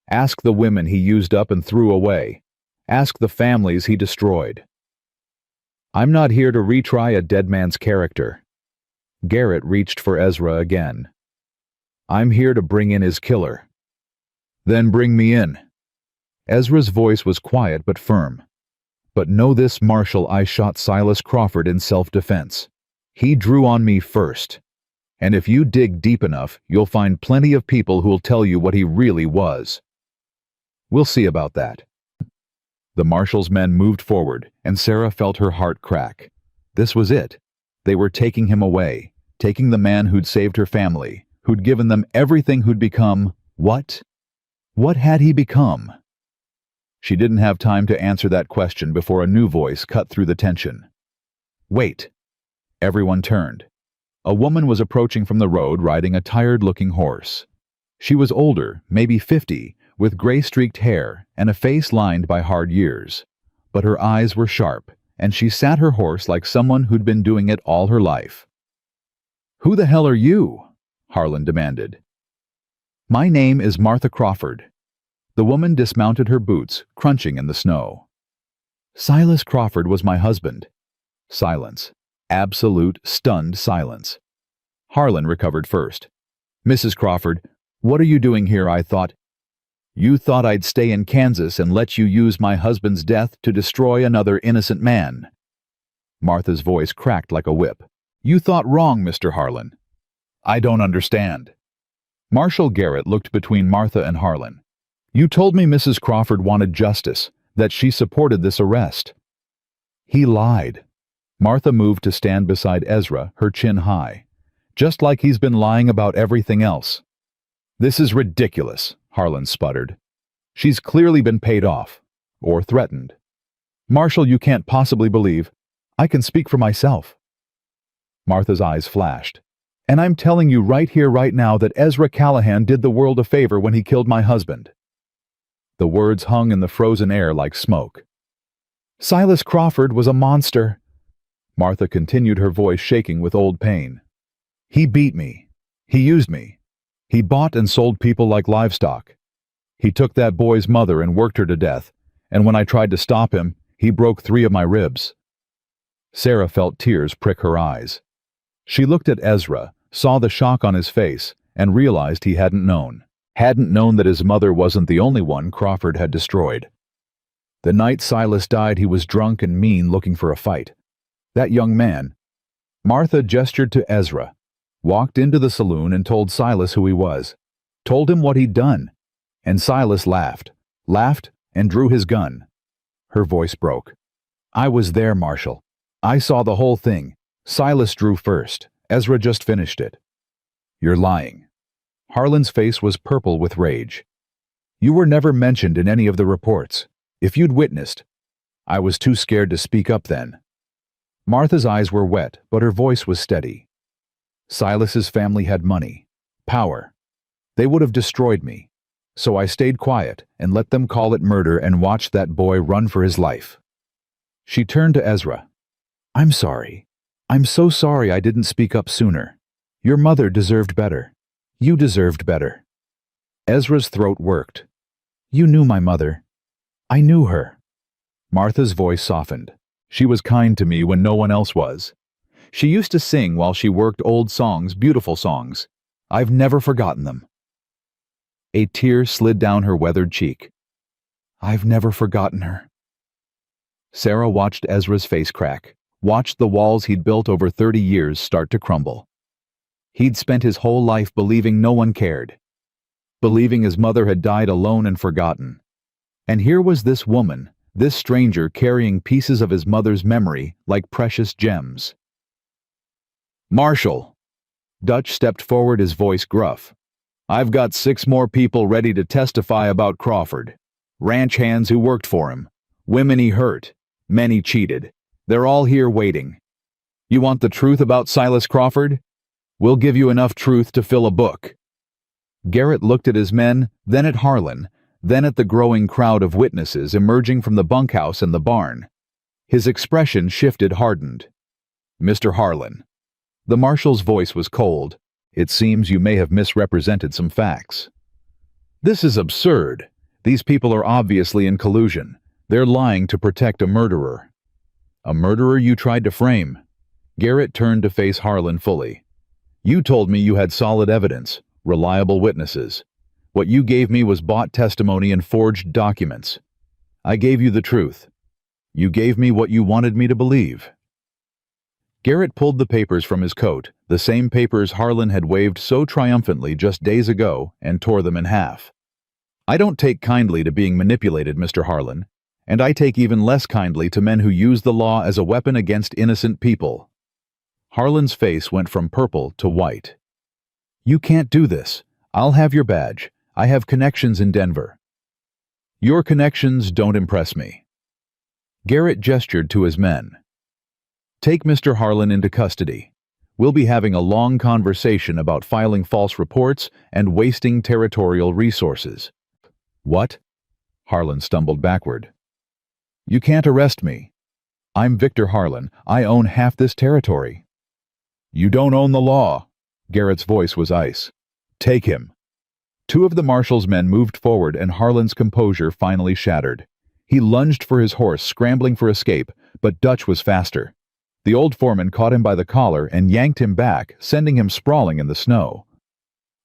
Ask the women he used up and threw away. Ask the families he destroyed. I'm not here to retry a dead man's character. Garrett reached for Ezra again. I'm here to bring in his killer. Then bring me in. Ezra's voice was quiet but firm. But know this, Marshal, I shot Silas Crawford in self-defense. He drew on me first. And if you dig deep enough, you'll find plenty of people who'll tell you what he really was. We'll see about that. The marshal's men moved forward, and Sarah felt her heart crack. This was it. They were taking him away, taking the man who'd saved her family, who'd given them everything, who'd become... what? What had he become? She didn't have time to answer that question before a new voice cut through the tension. Wait. Everyone turned. A woman was approaching from the road riding a tired-looking horse. She was older, maybe 50, with gray-streaked hair and a face lined by hard years. But her eyes were sharp, and she sat her horse like someone who'd been doing it all her life. Who the hell are you? Harlan demanded. My name is Martha Crawford. The woman dismounted her boots, crunching in the snow. Silas Crawford was my husband. Silence. Absolute, stunned silence. Harlan recovered first. Mrs. Crawford, what are you doing here? I thought... You thought I'd stay in Kansas and let you use my husband's death to destroy another innocent man. Martha's voice cracked like a whip. You thought wrong, Mr. Harlan. I don't understand. Marshal Garrett looked between Martha and Harlan. You told me Mrs. Crawford wanted justice, that she supported this arrest. He lied. Martha moved to stand beside Ezra, her chin high. Just like he's been lying about everything else. This is ridiculous, Harlan sputtered. She's clearly been paid off, or threatened. Marshal, you can't possibly believe. I can speak for myself. Martha's eyes flashed. And I'm telling you right here, right now, that Ezra Callahan did the world a favor when he killed my husband. The words hung in the frozen air like smoke. Silas Crawford was a monster. Martha continued, her voice shaking with old pain. He beat me. He used me. He bought and sold people like livestock. He took that boy's mother and worked her to death, and when I tried to stop him, he broke 3 of my ribs. Sarah felt tears prick her eyes. She looked at Ezra, saw the shock on his face, and realized he hadn't known. Hadn't known that his mother wasn't the only one Crawford had destroyed. The night Silas died, he was drunk and mean, looking for a fight. That young man... Martha gestured to Ezra, walked into the saloon and told Silas who he was, told him what he'd done, and Silas laughed and drew his gun. Her voice broke. I was there, Marshal. I saw the whole thing. Silas drew first. Ezra just finished it. You're lying. Harlan's face was purple with rage. You were never mentioned in any of the reports. If you'd witnessed, I was too scared to speak up then. Martha's eyes were wet, but her voice was steady. Silas's family had money, power. They would have destroyed me. So I stayed quiet and let them call it murder and watched that boy run for his life. She turned to Ezra. I'm sorry. I'm so sorry I didn't speak up sooner. Your mother deserved better. You deserved better. Ezra's throat worked. You knew my mother. I knew her. Martha's voice softened. She was kind to me when no one else was. She used to sing while she worked old songs, beautiful songs. I've never forgotten them. A tear slid down her weathered cheek. I've never forgotten her. Sarah watched Ezra's face crack, watched the walls he'd built over 30 years start to crumble. He'd spent his whole life believing no one cared, believing his mother had died alone and forgotten. And here was this woman, this stranger carrying pieces of his mother's memory like precious gems. Marshal! Dutch stepped forward, his voice gruff. I've got 6 more people ready to testify about Crawford. Ranch hands who worked for him. Women he hurt. Men he cheated. They're all here waiting. You want the truth about Silas Crawford? We'll give you enough truth to fill a book. Garrett looked at his men, then at Harlan, then at the growing crowd of witnesses emerging from the bunkhouse and the barn. His expression shifted, hardened. Mr. Harlan. The marshal's voice was cold. It seems you may have misrepresented some facts. This is absurd. These people are obviously in collusion. They're lying to protect a murderer. A murderer you tried to frame. Garrett turned to face Harlan fully. You told me you had solid evidence, reliable witnesses. What you gave me was bought testimony and forged documents. I gave you the truth. You gave me what you wanted me to believe. Garrett pulled the papers from his coat, the same papers Harlan had waved so triumphantly just days ago, and tore them in half. I don't take kindly to being manipulated, Mr. Harlan, and I take even less kindly to men who use the law as a weapon against innocent people. Harlan's face went from purple to white. You can't do this. I'll have your badge. I have connections in Denver. Your connections don't impress me. Garrett gestured to his men. Take Mr. Harlan into custody. We'll be having a long conversation about filing false reports and wasting territorial resources. What? Harlan stumbled backward. You can't arrest me. I'm Victor Harlan. I own half this territory. You don't own the law. Garrett's voice was ice. Take him. 2 of the marshal's men moved forward and Harlan's composure finally shattered. He lunged for his horse, scrambling for escape, but Dutch was faster. The old foreman caught him by the collar and yanked him back, sending him sprawling in the snow.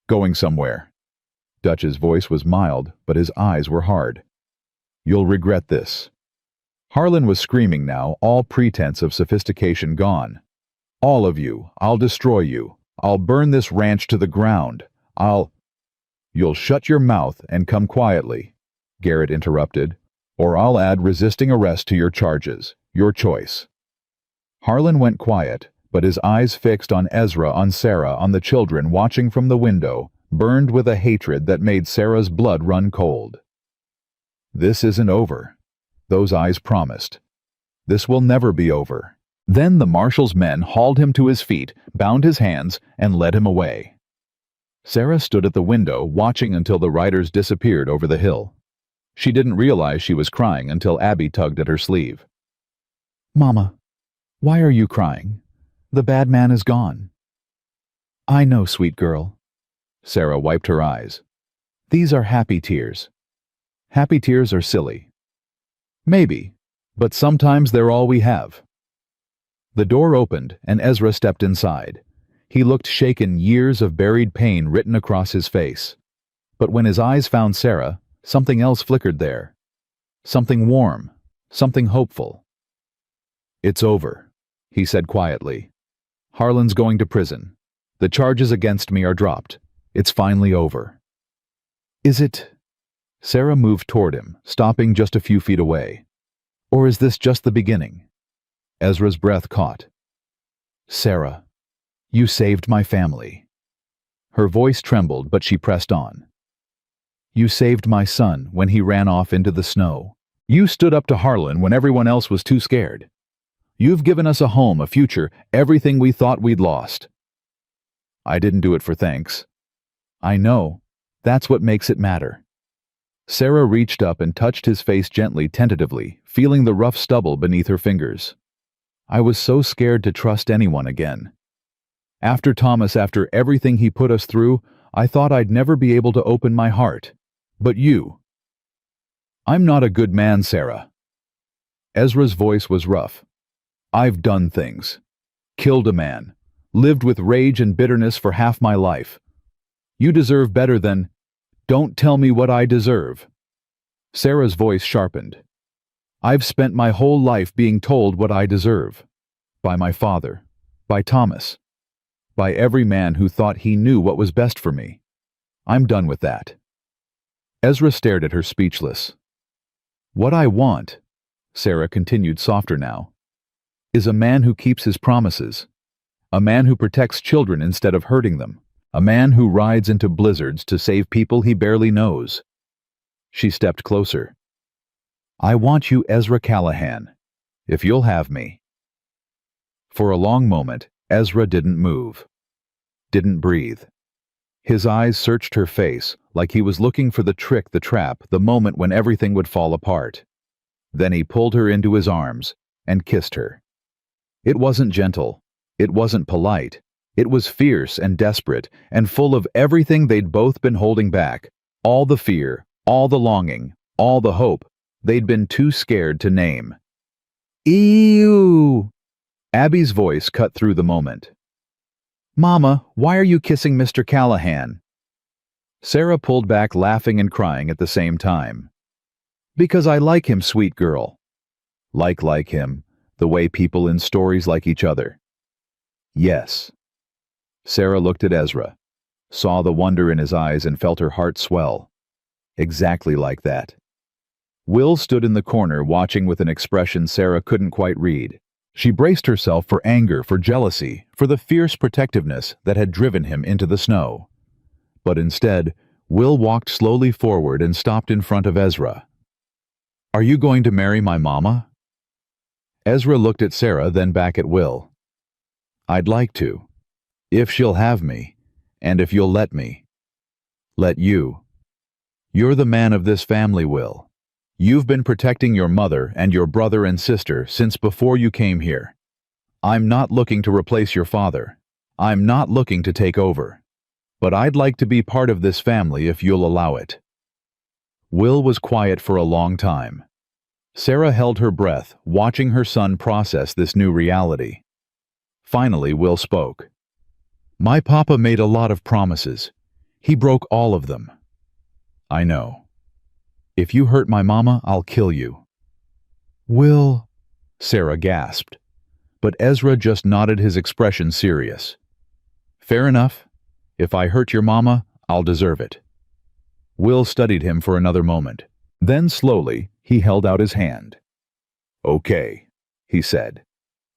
Going somewhere. Dutch's voice was mild, but his eyes were hard. You'll regret this. Harlan was screaming now, all pretense of sophistication gone. All of you, I'll destroy you. I'll burn this ranch to the ground. You'll shut your mouth and come quietly, Garrett interrupted, or I'll add resisting arrest to your charges. Your choice. Harlan went quiet, but his eyes fixed on Ezra, on Sarah, on the children watching from the window, burned with a hatred that made Sarah's blood run cold. This isn't over. Those eyes promised. This will never be over. Then the marshal's men hauled him to his feet, bound his hands, and led him away. Sarah stood at the window, watching until the riders disappeared over the hill. She didn't realize she was crying until Abby tugged at her sleeve. Mama, why are you crying? The bad man is gone. I know, sweet girl. Sarah wiped her eyes. These are happy tears. Happy tears are silly. Maybe, but sometimes they're all we have. The door opened and Ezra stepped inside. He looked shaken, years of buried pain written across his face. But when his eyes found Sarah, something else flickered there. Something warm, something hopeful. It's over, he said quietly. Harlan's going to prison. The charges against me are dropped. It's finally over. Is it? Sarah moved toward him, stopping just a few feet away. Or is this just the beginning? Ezra's breath caught. Sarah, you saved my family. Her voice trembled, but she pressed on. You saved my son when he ran off into the snow. You stood up to Harlan when everyone else was too scared. You've given us a home, a future, everything we thought we'd lost. I didn't do it for thanks. I know. That's what makes it matter. Sarah reached up and touched his face gently, tentatively, feeling the rough stubble beneath her fingers. I was so scared to trust anyone again. After Thomas, after everything he put us through, I thought I'd never be able to open my heart. But you. I'm not a good man, Sarah. Ezra's voice was rough. I've done things. Killed a man. Lived with rage and bitterness for half my life. You deserve better than... Don't tell me what I deserve. Sarah's voice sharpened. I've spent my whole life being told what I deserve. By my father. By Thomas. By every man who thought he knew what was best for me. I'm done with that. Ezra stared at her, speechless. What I want, Sarah continued softer now, is a man who keeps his promises. A man who protects children instead of hurting them. A man who rides into blizzards to save people he barely knows. She stepped closer. I want you, Ezra Callahan, if you'll have me. For a long moment, Ezra didn't move. Didn't breathe. His eyes searched her face like he was looking for the trick, the trap, the moment when everything would fall apart. Then he pulled her into his arms and kissed her. It wasn't gentle. It wasn't polite. It was fierce and desperate and full of everything they'd both been holding back. All the fear, all the longing, all the hope they'd been too scared to name. Ew! Abby's voice cut through the moment. Mama, why are you kissing Mr. Callahan? Sarah pulled back, laughing and crying at the same time. Because I like him, sweet girl. Like him, the way people in stories like each other. Yes. Sarah looked at Ezra, saw the wonder in his eyes and felt her heart swell. Exactly like that. Will stood in the corner watching with an expression Sarah couldn't quite read. She braced herself for anger, for jealousy, for the fierce protectiveness that had driven him into the snow. But instead, Will walked slowly forward and stopped in front of Ezra. Are you going to marry my mama? Ezra looked at Sarah, then back at Will. I'd like to. If she'll have me, and if you'll let me. Let you. You're the man of this family, Will. You've been protecting your mother and your brother and sister since before you came here. I'm not looking to replace your father. I'm not looking to take over. But I'd like to be part of this family if you'll allow it. Will was quiet for a long time. Sarah held her breath, watching her son process this new reality. Finally, Will spoke. My papa made a lot of promises. He broke all of them. I know. If you hurt my mama, I'll kill you. Will, Sarah gasped. But Ezra just nodded, his expression serious. Fair enough. If I hurt your mama, I'll deserve it. Will studied him for another moment. Then slowly, he held out his hand. Okay, he said.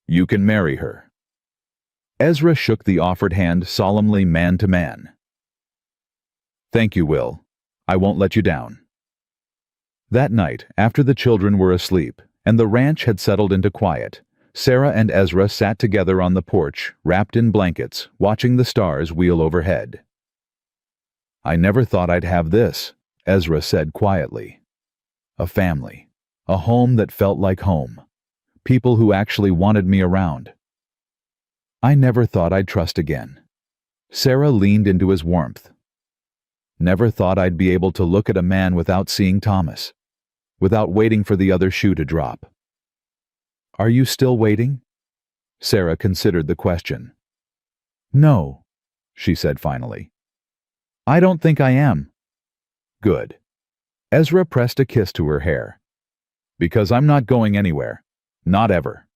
You can marry her. Ezra shook the offered hand solemnly, man to man. Thank you, Will. I won't let you down. That night, after the children were asleep, and the ranch had settled into quiet, Sarah and Ezra sat together on the porch, wrapped in blankets, watching the stars wheel overhead. I never thought I'd have this, Ezra said quietly. A family. A home that felt like home. People who actually wanted me around. I never thought I'd trust again. Sarah leaned into his warmth. Never thought I'd be able to look at a man without seeing Thomas. Without waiting for the other shoe to drop. Are you still waiting? Sarah considered the question. No, she said finally. I don't think I am. Good. Ezra pressed a kiss to her hair. Because I'm not going anywhere. Not ever.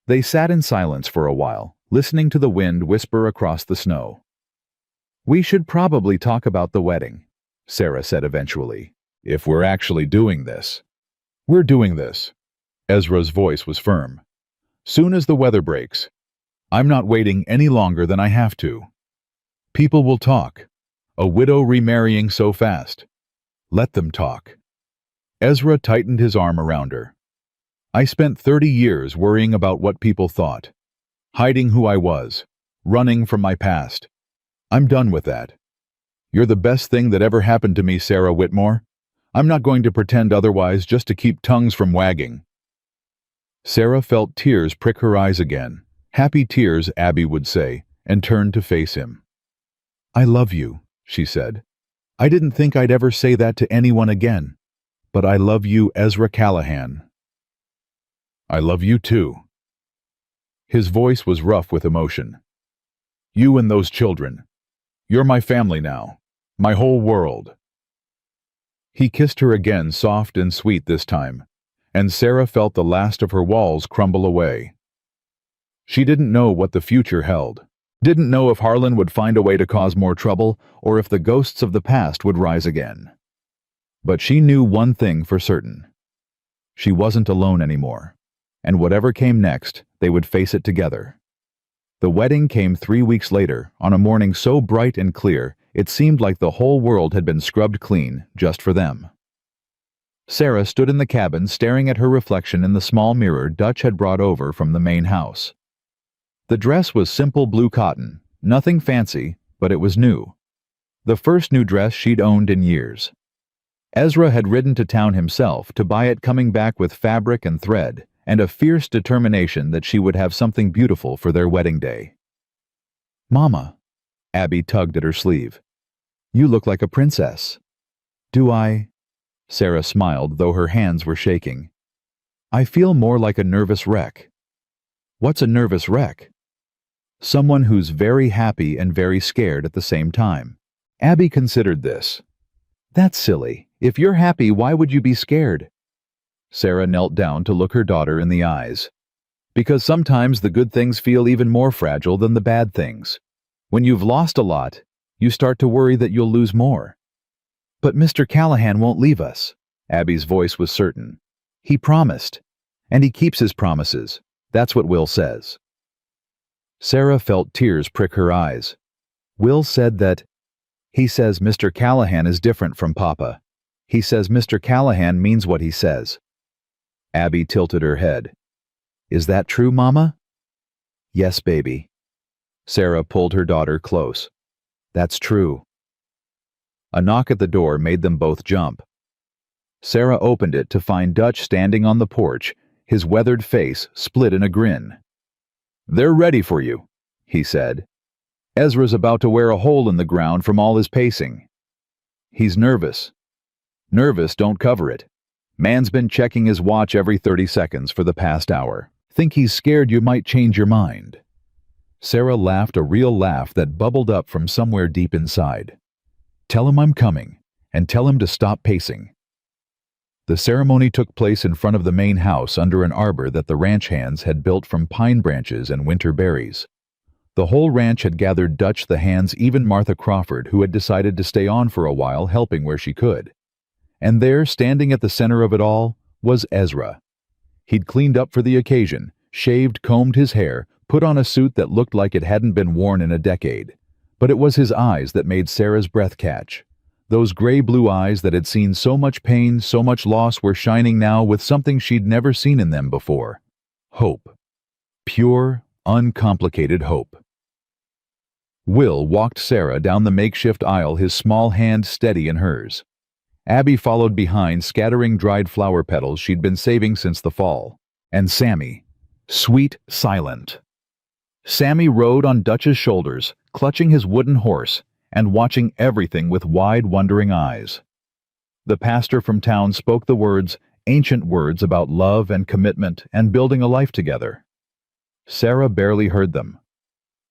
They sat in silence for a while, listening to the wind whisper across the snow. We should probably talk about the wedding, Sarah said eventually. If we're actually doing this. We're doing this. Ezra's voice was firm. Soon as the weather breaks. I'm not waiting any longer than I have to. People will talk. A widow remarrying so fast. Let them talk. Ezra tightened his arm around her. I spent 30 years worrying about what people thought, hiding who I was, running from my past. I'm done with that. You're the best thing that ever happened to me, Sarah Whitmore. I'm not going to pretend otherwise just to keep tongues from wagging. Sarah felt tears prick her eyes again, happy tears, Abby would say, and turned to face him. I love you, she said. I didn't think I'd ever say that to anyone again, but I love you, Ezra Callahan. I love you too. His voice was rough with emotion. You and those children. You're my family now, my whole world. He kissed her again, soft and sweet this time, and Sarah felt the last of her walls crumble away. She didn't know what the future held, didn't know if Harlan would find a way to cause more trouble or if the ghosts of the past would rise again. But she knew one thing for certain. She wasn't alone anymore, and whatever came next, they would face it together. The wedding came 3 weeks later, on a morning so bright and clear, it seemed like the whole world had been scrubbed clean just for them. Sarah stood in the cabin staring at her reflection in the small mirror Dutch had brought over from the main house. The dress was simple blue cotton, nothing fancy, but it was new. The first new dress she'd owned in years. Ezra had ridden to town himself to buy it, coming back with fabric and thread, and a fierce determination that she would have something beautiful for their wedding day. Mama, Abby tugged at her sleeve. You look like a princess. Do I? Sarah smiled, though her hands were shaking. I feel more like a nervous wreck. What's a nervous wreck? Someone who's very happy and very scared at the same time. Abby considered this. That's silly. If you're happy, why would you be scared? Sarah knelt down to look her daughter in the eyes. Because sometimes the good things feel even more fragile than the bad things. When you've lost a lot, you start to worry that you'll lose more. But Mr. Callahan won't leave us. Abby's voice was certain. He promised. And he keeps his promises. That's what Will says. Sarah felt tears prick her eyes. Will said that. He says Mr. Callahan is different from Papa. He says Mr. Callahan means what he says. Abby tilted her head. Is that true, Mama? Yes, baby. Sarah pulled her daughter close. That's true. A knock at the door made them both jump. Sarah opened it to find Dutch standing on the porch, his weathered face split in a grin. They're ready for you, he said. Ezra's about to wear a hole in the ground from all his pacing. He's nervous. Nervous, don't cover it. Man's been checking his watch every 30 seconds for the past hour. Think he's scared you might change your mind. Sarah laughed, a real laugh that bubbled up from somewhere deep inside. Tell him I'm coming, and tell him to stop pacing. The ceremony took place in front of the main house under an arbor that the ranch hands had built from pine branches and winter berries. The whole ranch had gathered Dutch the hands, even Martha Crawford, who had decided to stay on for a while, helping where she could. And there, standing at the center of it all, was Ezra. He'd cleaned up for the occasion, shaved, combed his hair, put on a suit that looked like it hadn't been worn in a decade. But it was his eyes that made Sarah's breath catch. Those gray-blue eyes that had seen so much pain, so much loss, were shining now with something she'd never seen in them before. Hope. Pure, uncomplicated hope. Will walked Sarah down the makeshift aisle, his small hand steady in hers. Abby followed behind, scattering dried flower petals she'd been saving since the fall. And Sammy, sweet, silent. Sammy rode on Dutch's shoulders, clutching his wooden horse, and watching everything with wide, wondering eyes. The pastor from town spoke the words, ancient words about love and commitment and building a life together. Sarah barely heard them.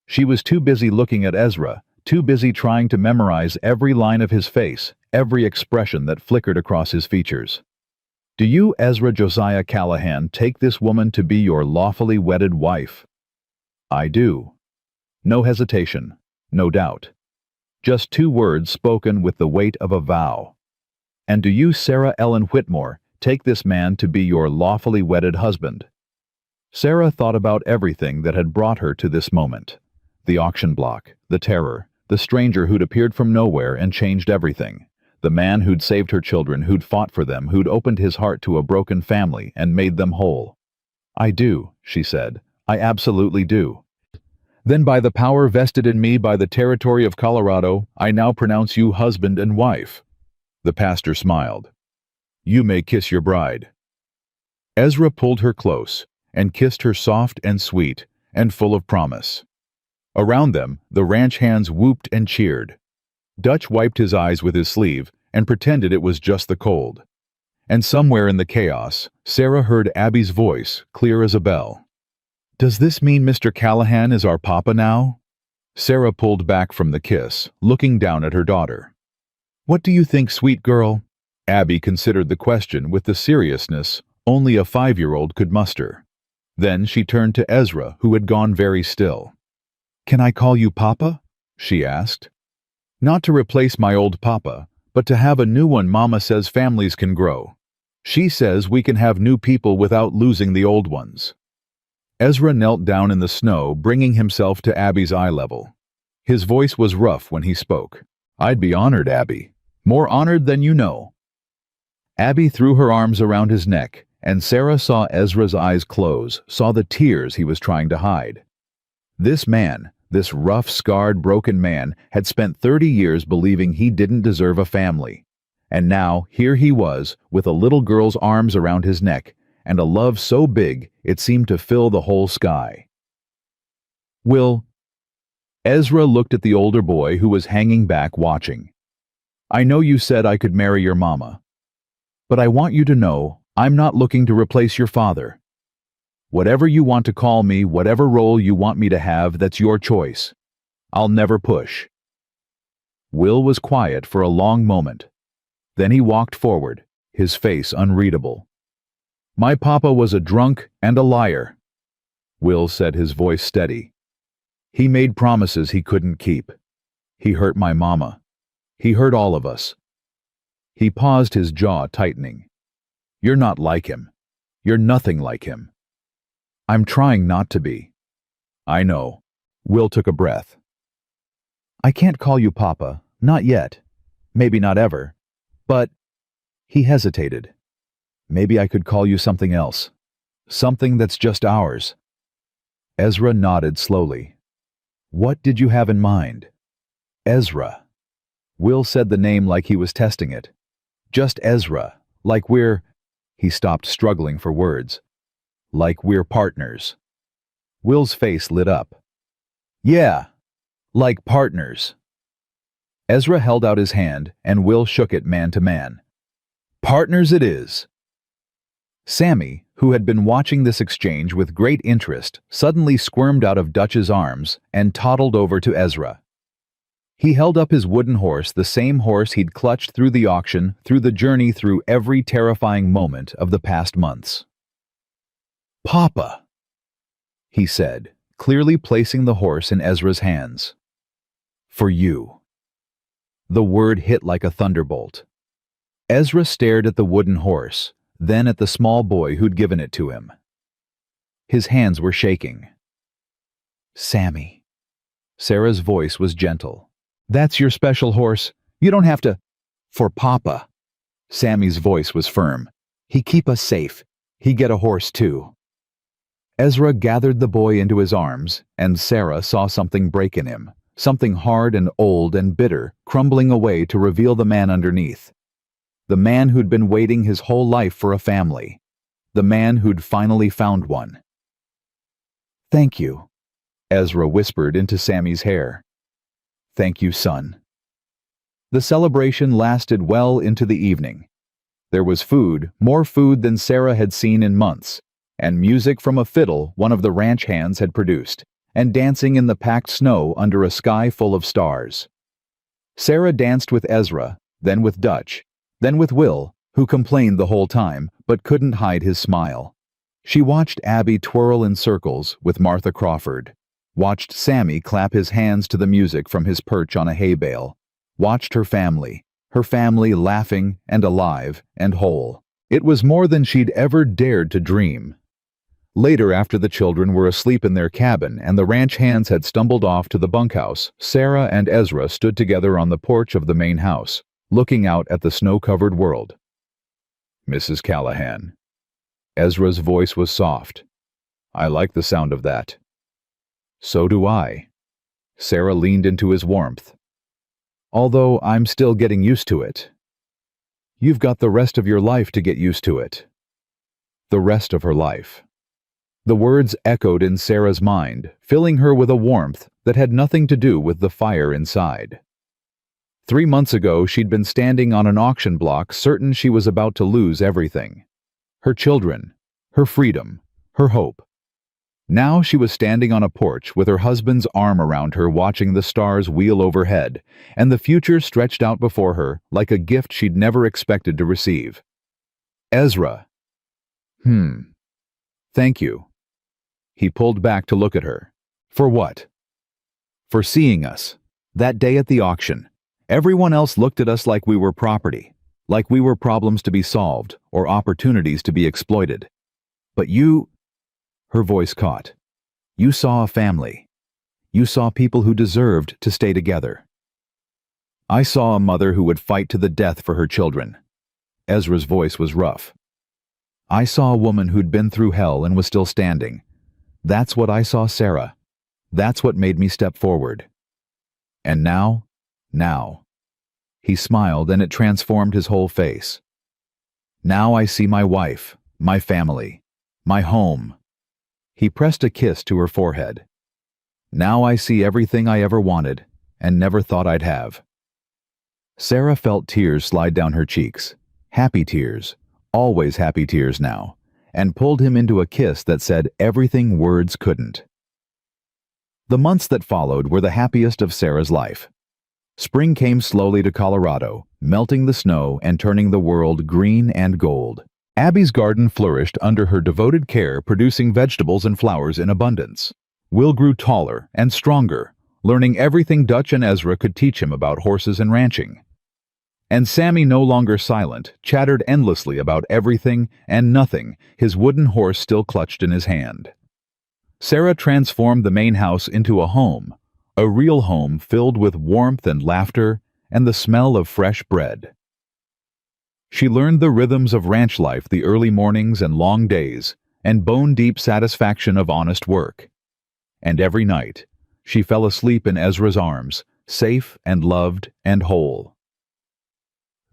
She was too busy looking at Ezra, too busy trying to memorize every line of his face, every expression that flickered across his features. Do you, Ezra Josiah Callahan, take this woman to be your lawfully wedded wife? I do. No hesitation, no doubt. Just 2 words spoken with the weight of a vow. And do you, Sarah Ellen Whitmore, take this man to be your lawfully wedded husband? Sarah thought about everything that had brought her to this moment. The auction block, the terror, the stranger who'd appeared from nowhere and changed everything. The man who'd saved her children, who'd fought for them, who'd opened his heart to a broken family and made them whole. "I do," she said. "I absolutely do. Then by the power vested in me by the territory of Colorado, I now pronounce you husband and wife." The pastor smiled. "You may kiss your bride." Ezra pulled her close and kissed her soft and sweet and full of promise. Around them, the ranch hands whooped and cheered. Dutch wiped his eyes with his sleeve and pretended it was just the cold. And somewhere in the chaos, Sarah heard Abby's voice, clear as a bell. "Does this mean Mr. Callahan is our papa now?" Sarah pulled back from the kiss, looking down at her daughter. "What do you think, sweet girl?" Abby considered the question with the seriousness only a 5-year-old could muster. Then she turned to Ezra, who had gone very still. "Can I call you Papa?" she asked. "Not to replace my old papa, but to have a new one. Mama says families can grow. She says we can have new people without losing the old ones." Ezra knelt down in the snow, bringing himself to Abby's eye level. His voice was rough when he spoke. "I'd be honored, Abby. More honored than you know." Abby threw her arms around his neck, and Sarah saw Ezra's eyes close, saw the tears he was trying to hide. This man, this rough, scarred, broken man, had spent 30 years believing he didn't deserve a family. And now, here he was, with a little girl's arms around his neck, and a love so big it seemed to fill the whole sky. "Will..." Ezra looked at the older boy who was hanging back watching. "I know you said I could marry your mama. But I want you to know I'm not looking to replace your father. Whatever you want to call me, whatever role you want me to have, that's your choice. I'll never push." Will was quiet for a long moment. Then he walked forward, his face unreadable. "My papa was a drunk and a liar," Will said, his voice steady. "He made promises he couldn't keep. He hurt my mama. He hurt all of us." He paused, his jaw tightening. "You're not like him. You're nothing like him." "I'm trying not to be." "I know." Will took a breath. "I can't call you Papa, not yet. Maybe not ever. But..." He hesitated. "Maybe I could call you something else. Something that's just ours." Ezra nodded slowly. "What did you have in mind?" "Ezra." Will said the name like he was testing it. "Just Ezra, like we're..." He stopped, struggling for words. "Like we're partners." Will's face lit up. "Yeah, like partners." Ezra held out his hand, and Will shook it man to man. "Partners it is." Sammy, who had been watching this exchange with great interest, suddenly squirmed out of Dutch's arms and toddled over to Ezra. He held up his wooden horse, the same horse he'd clutched through the auction, through the journey, through every terrifying moment of the past months. "Papa," he said, clearly placing the horse in Ezra's hands. "For you." The word hit like a thunderbolt. Ezra stared at the wooden horse, then at the small boy who'd given it to him. His hands were shaking. "Sammy." Sarah's voice was gentle. "That's your special horse. You don't have to..." "For Papa." Sammy's voice was firm. "He keep us safe. He get a horse too." Ezra gathered the boy into his arms, and Sarah saw something break in him, something hard and old and bitter, crumbling away to reveal the man underneath. The man who'd been waiting his whole life for a family. The man who'd finally found one. "Thank you," Ezra whispered into Sammy's hair. "Thank you, son." The celebration lasted well into the evening. There was food, more food than Sarah had seen in months, and music from a fiddle one of the ranch hands had produced, and dancing in the packed snow under a sky full of stars. Sarah danced with Ezra, then with Dutch, then with Will, who complained the whole time, but couldn't hide his smile. She watched Abby twirl in circles with Martha Crawford, watched Sammy clap his hands to the music from his perch on a hay bale, watched her family laughing and alive and whole. It was more than she'd ever dared to dream. Later, after the children were asleep in their cabin and the ranch hands had stumbled off to the bunkhouse, Sarah and Ezra stood together on the porch of the main house, looking out at the snow-covered world. "Mrs. Callahan." Ezra's voice was soft. "I like the sound of that." "So do I." Sarah leaned into his warmth. "Although I'm still getting used to it." "You've got the rest of your life to get used to it." The rest of her life. The words echoed in Sarah's mind, filling her with a warmth that had nothing to do with the fire inside. 3 months ago, she'd been standing on an auction block, certain she was about to lose everything. Her children, her freedom, her hope. Now she was standing on a porch with her husband's arm around her, watching the stars wheel overhead, and the future stretched out before her like a gift she'd never expected to receive. "Ezra." "Thank you." He pulled back to look at her. "For what?" "For seeing us. That day at the auction. Everyone else looked at us like we were property, like we were problems to be solved or opportunities to be exploited. But you—" Her voice caught. "You saw a family. You saw people who deserved to stay together." "I saw a mother who would fight to the death for her children." Ezra's voice was rough. "I saw a woman who'd been through hell and was still standing. That's what I saw, Sarah. That's what made me step forward. And now. He smiled, and it transformed his whole face. "Now I see my wife, my family, my home." He pressed a kiss to her forehead. "Now I see everything I ever wanted and never thought I'd have." Sarah felt tears slide down her cheeks. Happy tears, always happy tears now, and pulled him into a kiss that said everything words couldn't. The months that followed were the happiest of Sarah's life. Spring came slowly to Colorado, melting the snow and turning the world green and gold. Abby's garden flourished under her devoted care, producing vegetables and flowers in abundance. Will grew taller and stronger, learning everything Dutch and Ezra could teach him about horses and ranching. And Sammy, no longer silent, chattered endlessly about everything and nothing, his wooden horse still clutched in his hand. Sarah transformed the main house into a home, a real home filled with warmth and laughter and the smell of fresh bread. She learned the rhythms of ranch life, the early mornings and long days, and bone-deep satisfaction of honest work. And every night, she fell asleep in Ezra's arms, safe and loved and whole.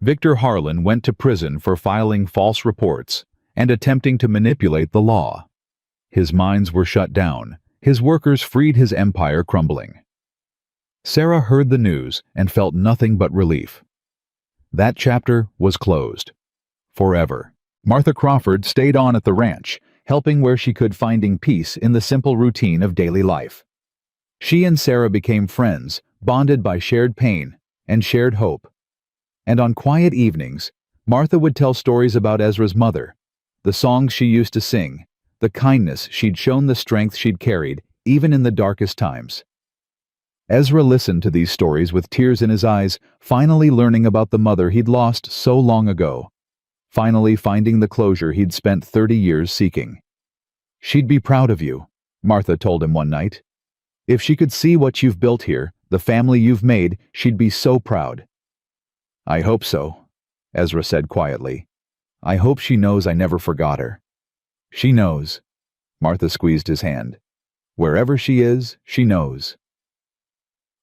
Victor Harlan went to prison for filing false reports and attempting to manipulate the law. His mines were shut down. His workers freed, his empire crumbling. Sarah heard the news and felt nothing but relief. That chapter was closed. Forever. Martha Crawford stayed on at the ranch, helping where she could, finding peace in the simple routine of daily life. She and Sarah became friends, bonded by shared pain and shared hope. And on quiet evenings, Martha would tell stories about Ezra's mother, the songs she used to sing, the kindness she'd shown, the strength she'd carried, even in the darkest times. Ezra listened to these stories with tears in his eyes, finally learning about the mother he'd lost so long ago, finally finding the closure he'd spent 30 years seeking. "She'd be proud of you," Martha told him one night. "If she could see what you've built here, the family you've made, she'd be so proud." "I hope so," Ezra said quietly. "I hope she knows I never forgot her." "She knows." Martha squeezed his hand. "Wherever she is, she knows."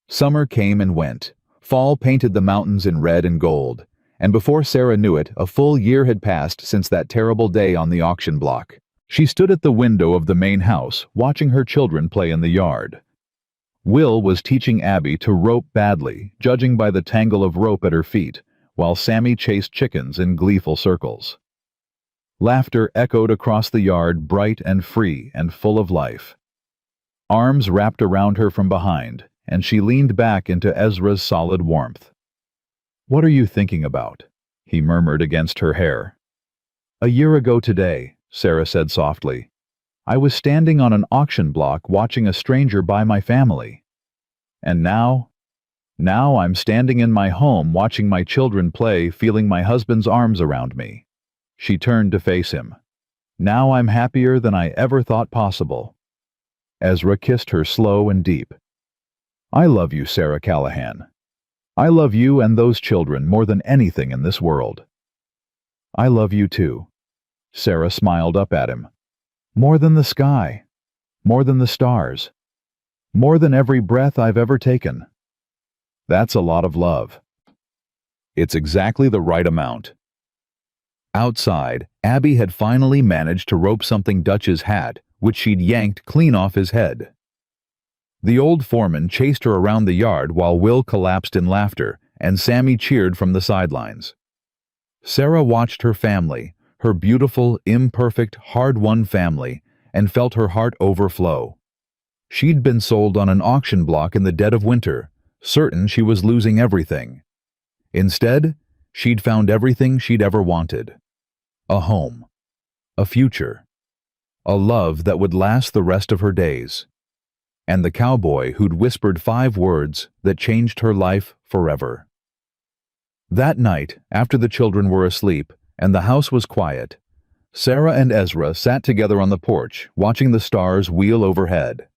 Summer came and went. Fall painted the mountains in red and gold. And before Sarah knew it, a full year had passed since that terrible day on the auction block. She stood at the window of the main house, watching her children play in the yard. Will was teaching Abby to rope badly, judging by the tangle of rope at her feet, while Sammy chased chickens in gleeful circles. Laughter echoed across the yard, bright and free and full of life. Arms wrapped around her from behind, and she leaned back into Ezra's solid warmth. "What are you thinking about?" he murmured against her hair. "A year ago today," Sarah said softly, "I was standing on an auction block watching a stranger buy my family. And now I'm standing in my home watching my children play, feeling my husband's arms around me." She turned to face him. Now I'm happier than I ever thought possible." Ezra kissed her slow and deep. "I love you, Sarah Callahan. I love you and those children more than anything in this world." "I love you too." Sarah smiled up at him. "More than the sky, more than the stars, more than every breath I've ever taken." "That's a lot of love." "It's exactly the right amount." Outside, Abby had finally managed to rope something Dutch's hat, which she'd yanked clean off his head. The old foreman chased her around the yard while Will collapsed in laughter, and Sammy cheered from the sidelines. Sarah watched her family, her beautiful, imperfect, hard-won family, and felt her heart overflow. She'd been sold on an auction block in the dead of winter, certain she was losing everything. Instead, she'd found everything she'd ever wanted. A home, a future, a love that would last the rest of her days, and the cowboy who'd whispered 5 words that changed her life forever. That night, after the children were asleep and the house was quiet, Sarah and Ezra sat together on the porch, watching the stars wheel overhead.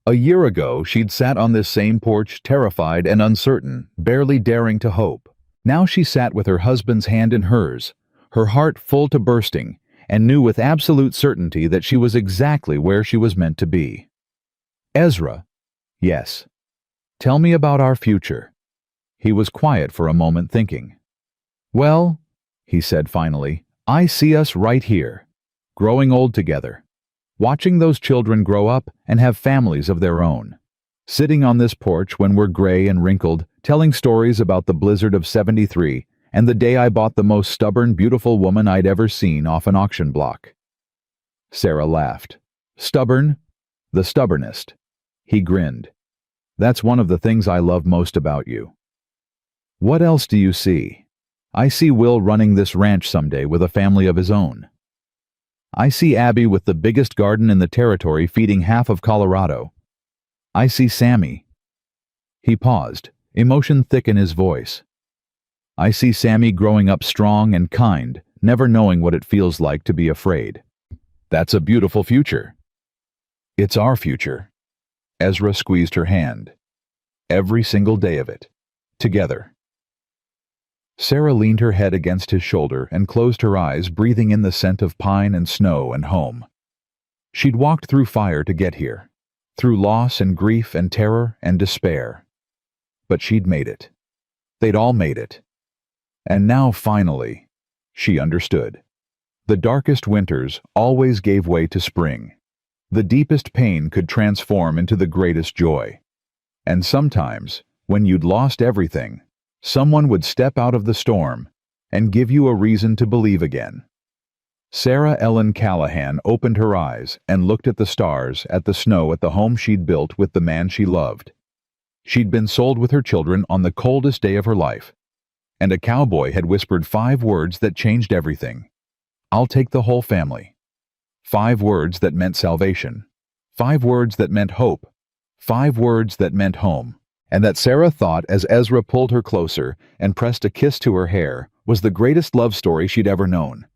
A year ago, she'd sat on this same porch, terrified and uncertain, barely daring to hope. Now she sat with her husband's hand in hers, her heart full to bursting, and knew with absolute certainty that she was exactly where she was meant to be. "Ezra." "Yes." "Tell me about our future." He was quiet for a moment, thinking. "Well," he said finally, "I see us right here, growing old together, watching those children grow up and have families of their own, sitting on this porch when we're gray and wrinkled, telling stories about the blizzard of '73 and the day I bought the most stubborn, beautiful woman I'd ever seen off an auction block." Sarah laughed. "Stubborn? The stubbornest." He grinned. "That's one of the things I love most about you." "What else do you see?" "I see Will running this ranch someday with a family of his own. I see Abby with the biggest garden in the territory feeding half of Colorado. I see Sammy." He paused, emotion thick in his voice. "I see Sammy growing up strong and kind, never knowing what it feels like to be afraid." "That's a beautiful future." "It's our future." Ezra squeezed her hand. "Every single day of it. Together." Sarah leaned her head against his shoulder and closed her eyes, breathing in the scent of pine and snow and home. She'd walked through fire to get here, through loss and grief and terror and despair. But she'd made it. They'd all made it. And now, finally, she understood. The darkest winters always gave way to spring. The deepest pain could transform into the greatest joy. And sometimes, when you'd lost everything, someone would step out of the storm and give you a reason to believe again. Sarah Ellen Callahan opened her eyes and looked at the stars, at the snow, at the home she'd built with the man she loved. She'd been sold with her children on the coldest day of her life, and a cowboy had whispered 5 words that changed everything. "I'll take the whole family." 5 words that meant salvation. 5 words that meant hope. 5 words that meant home. And that Sarah thought, as Ezra pulled her closer and pressed a kiss to her hair, was the greatest love story she'd ever known.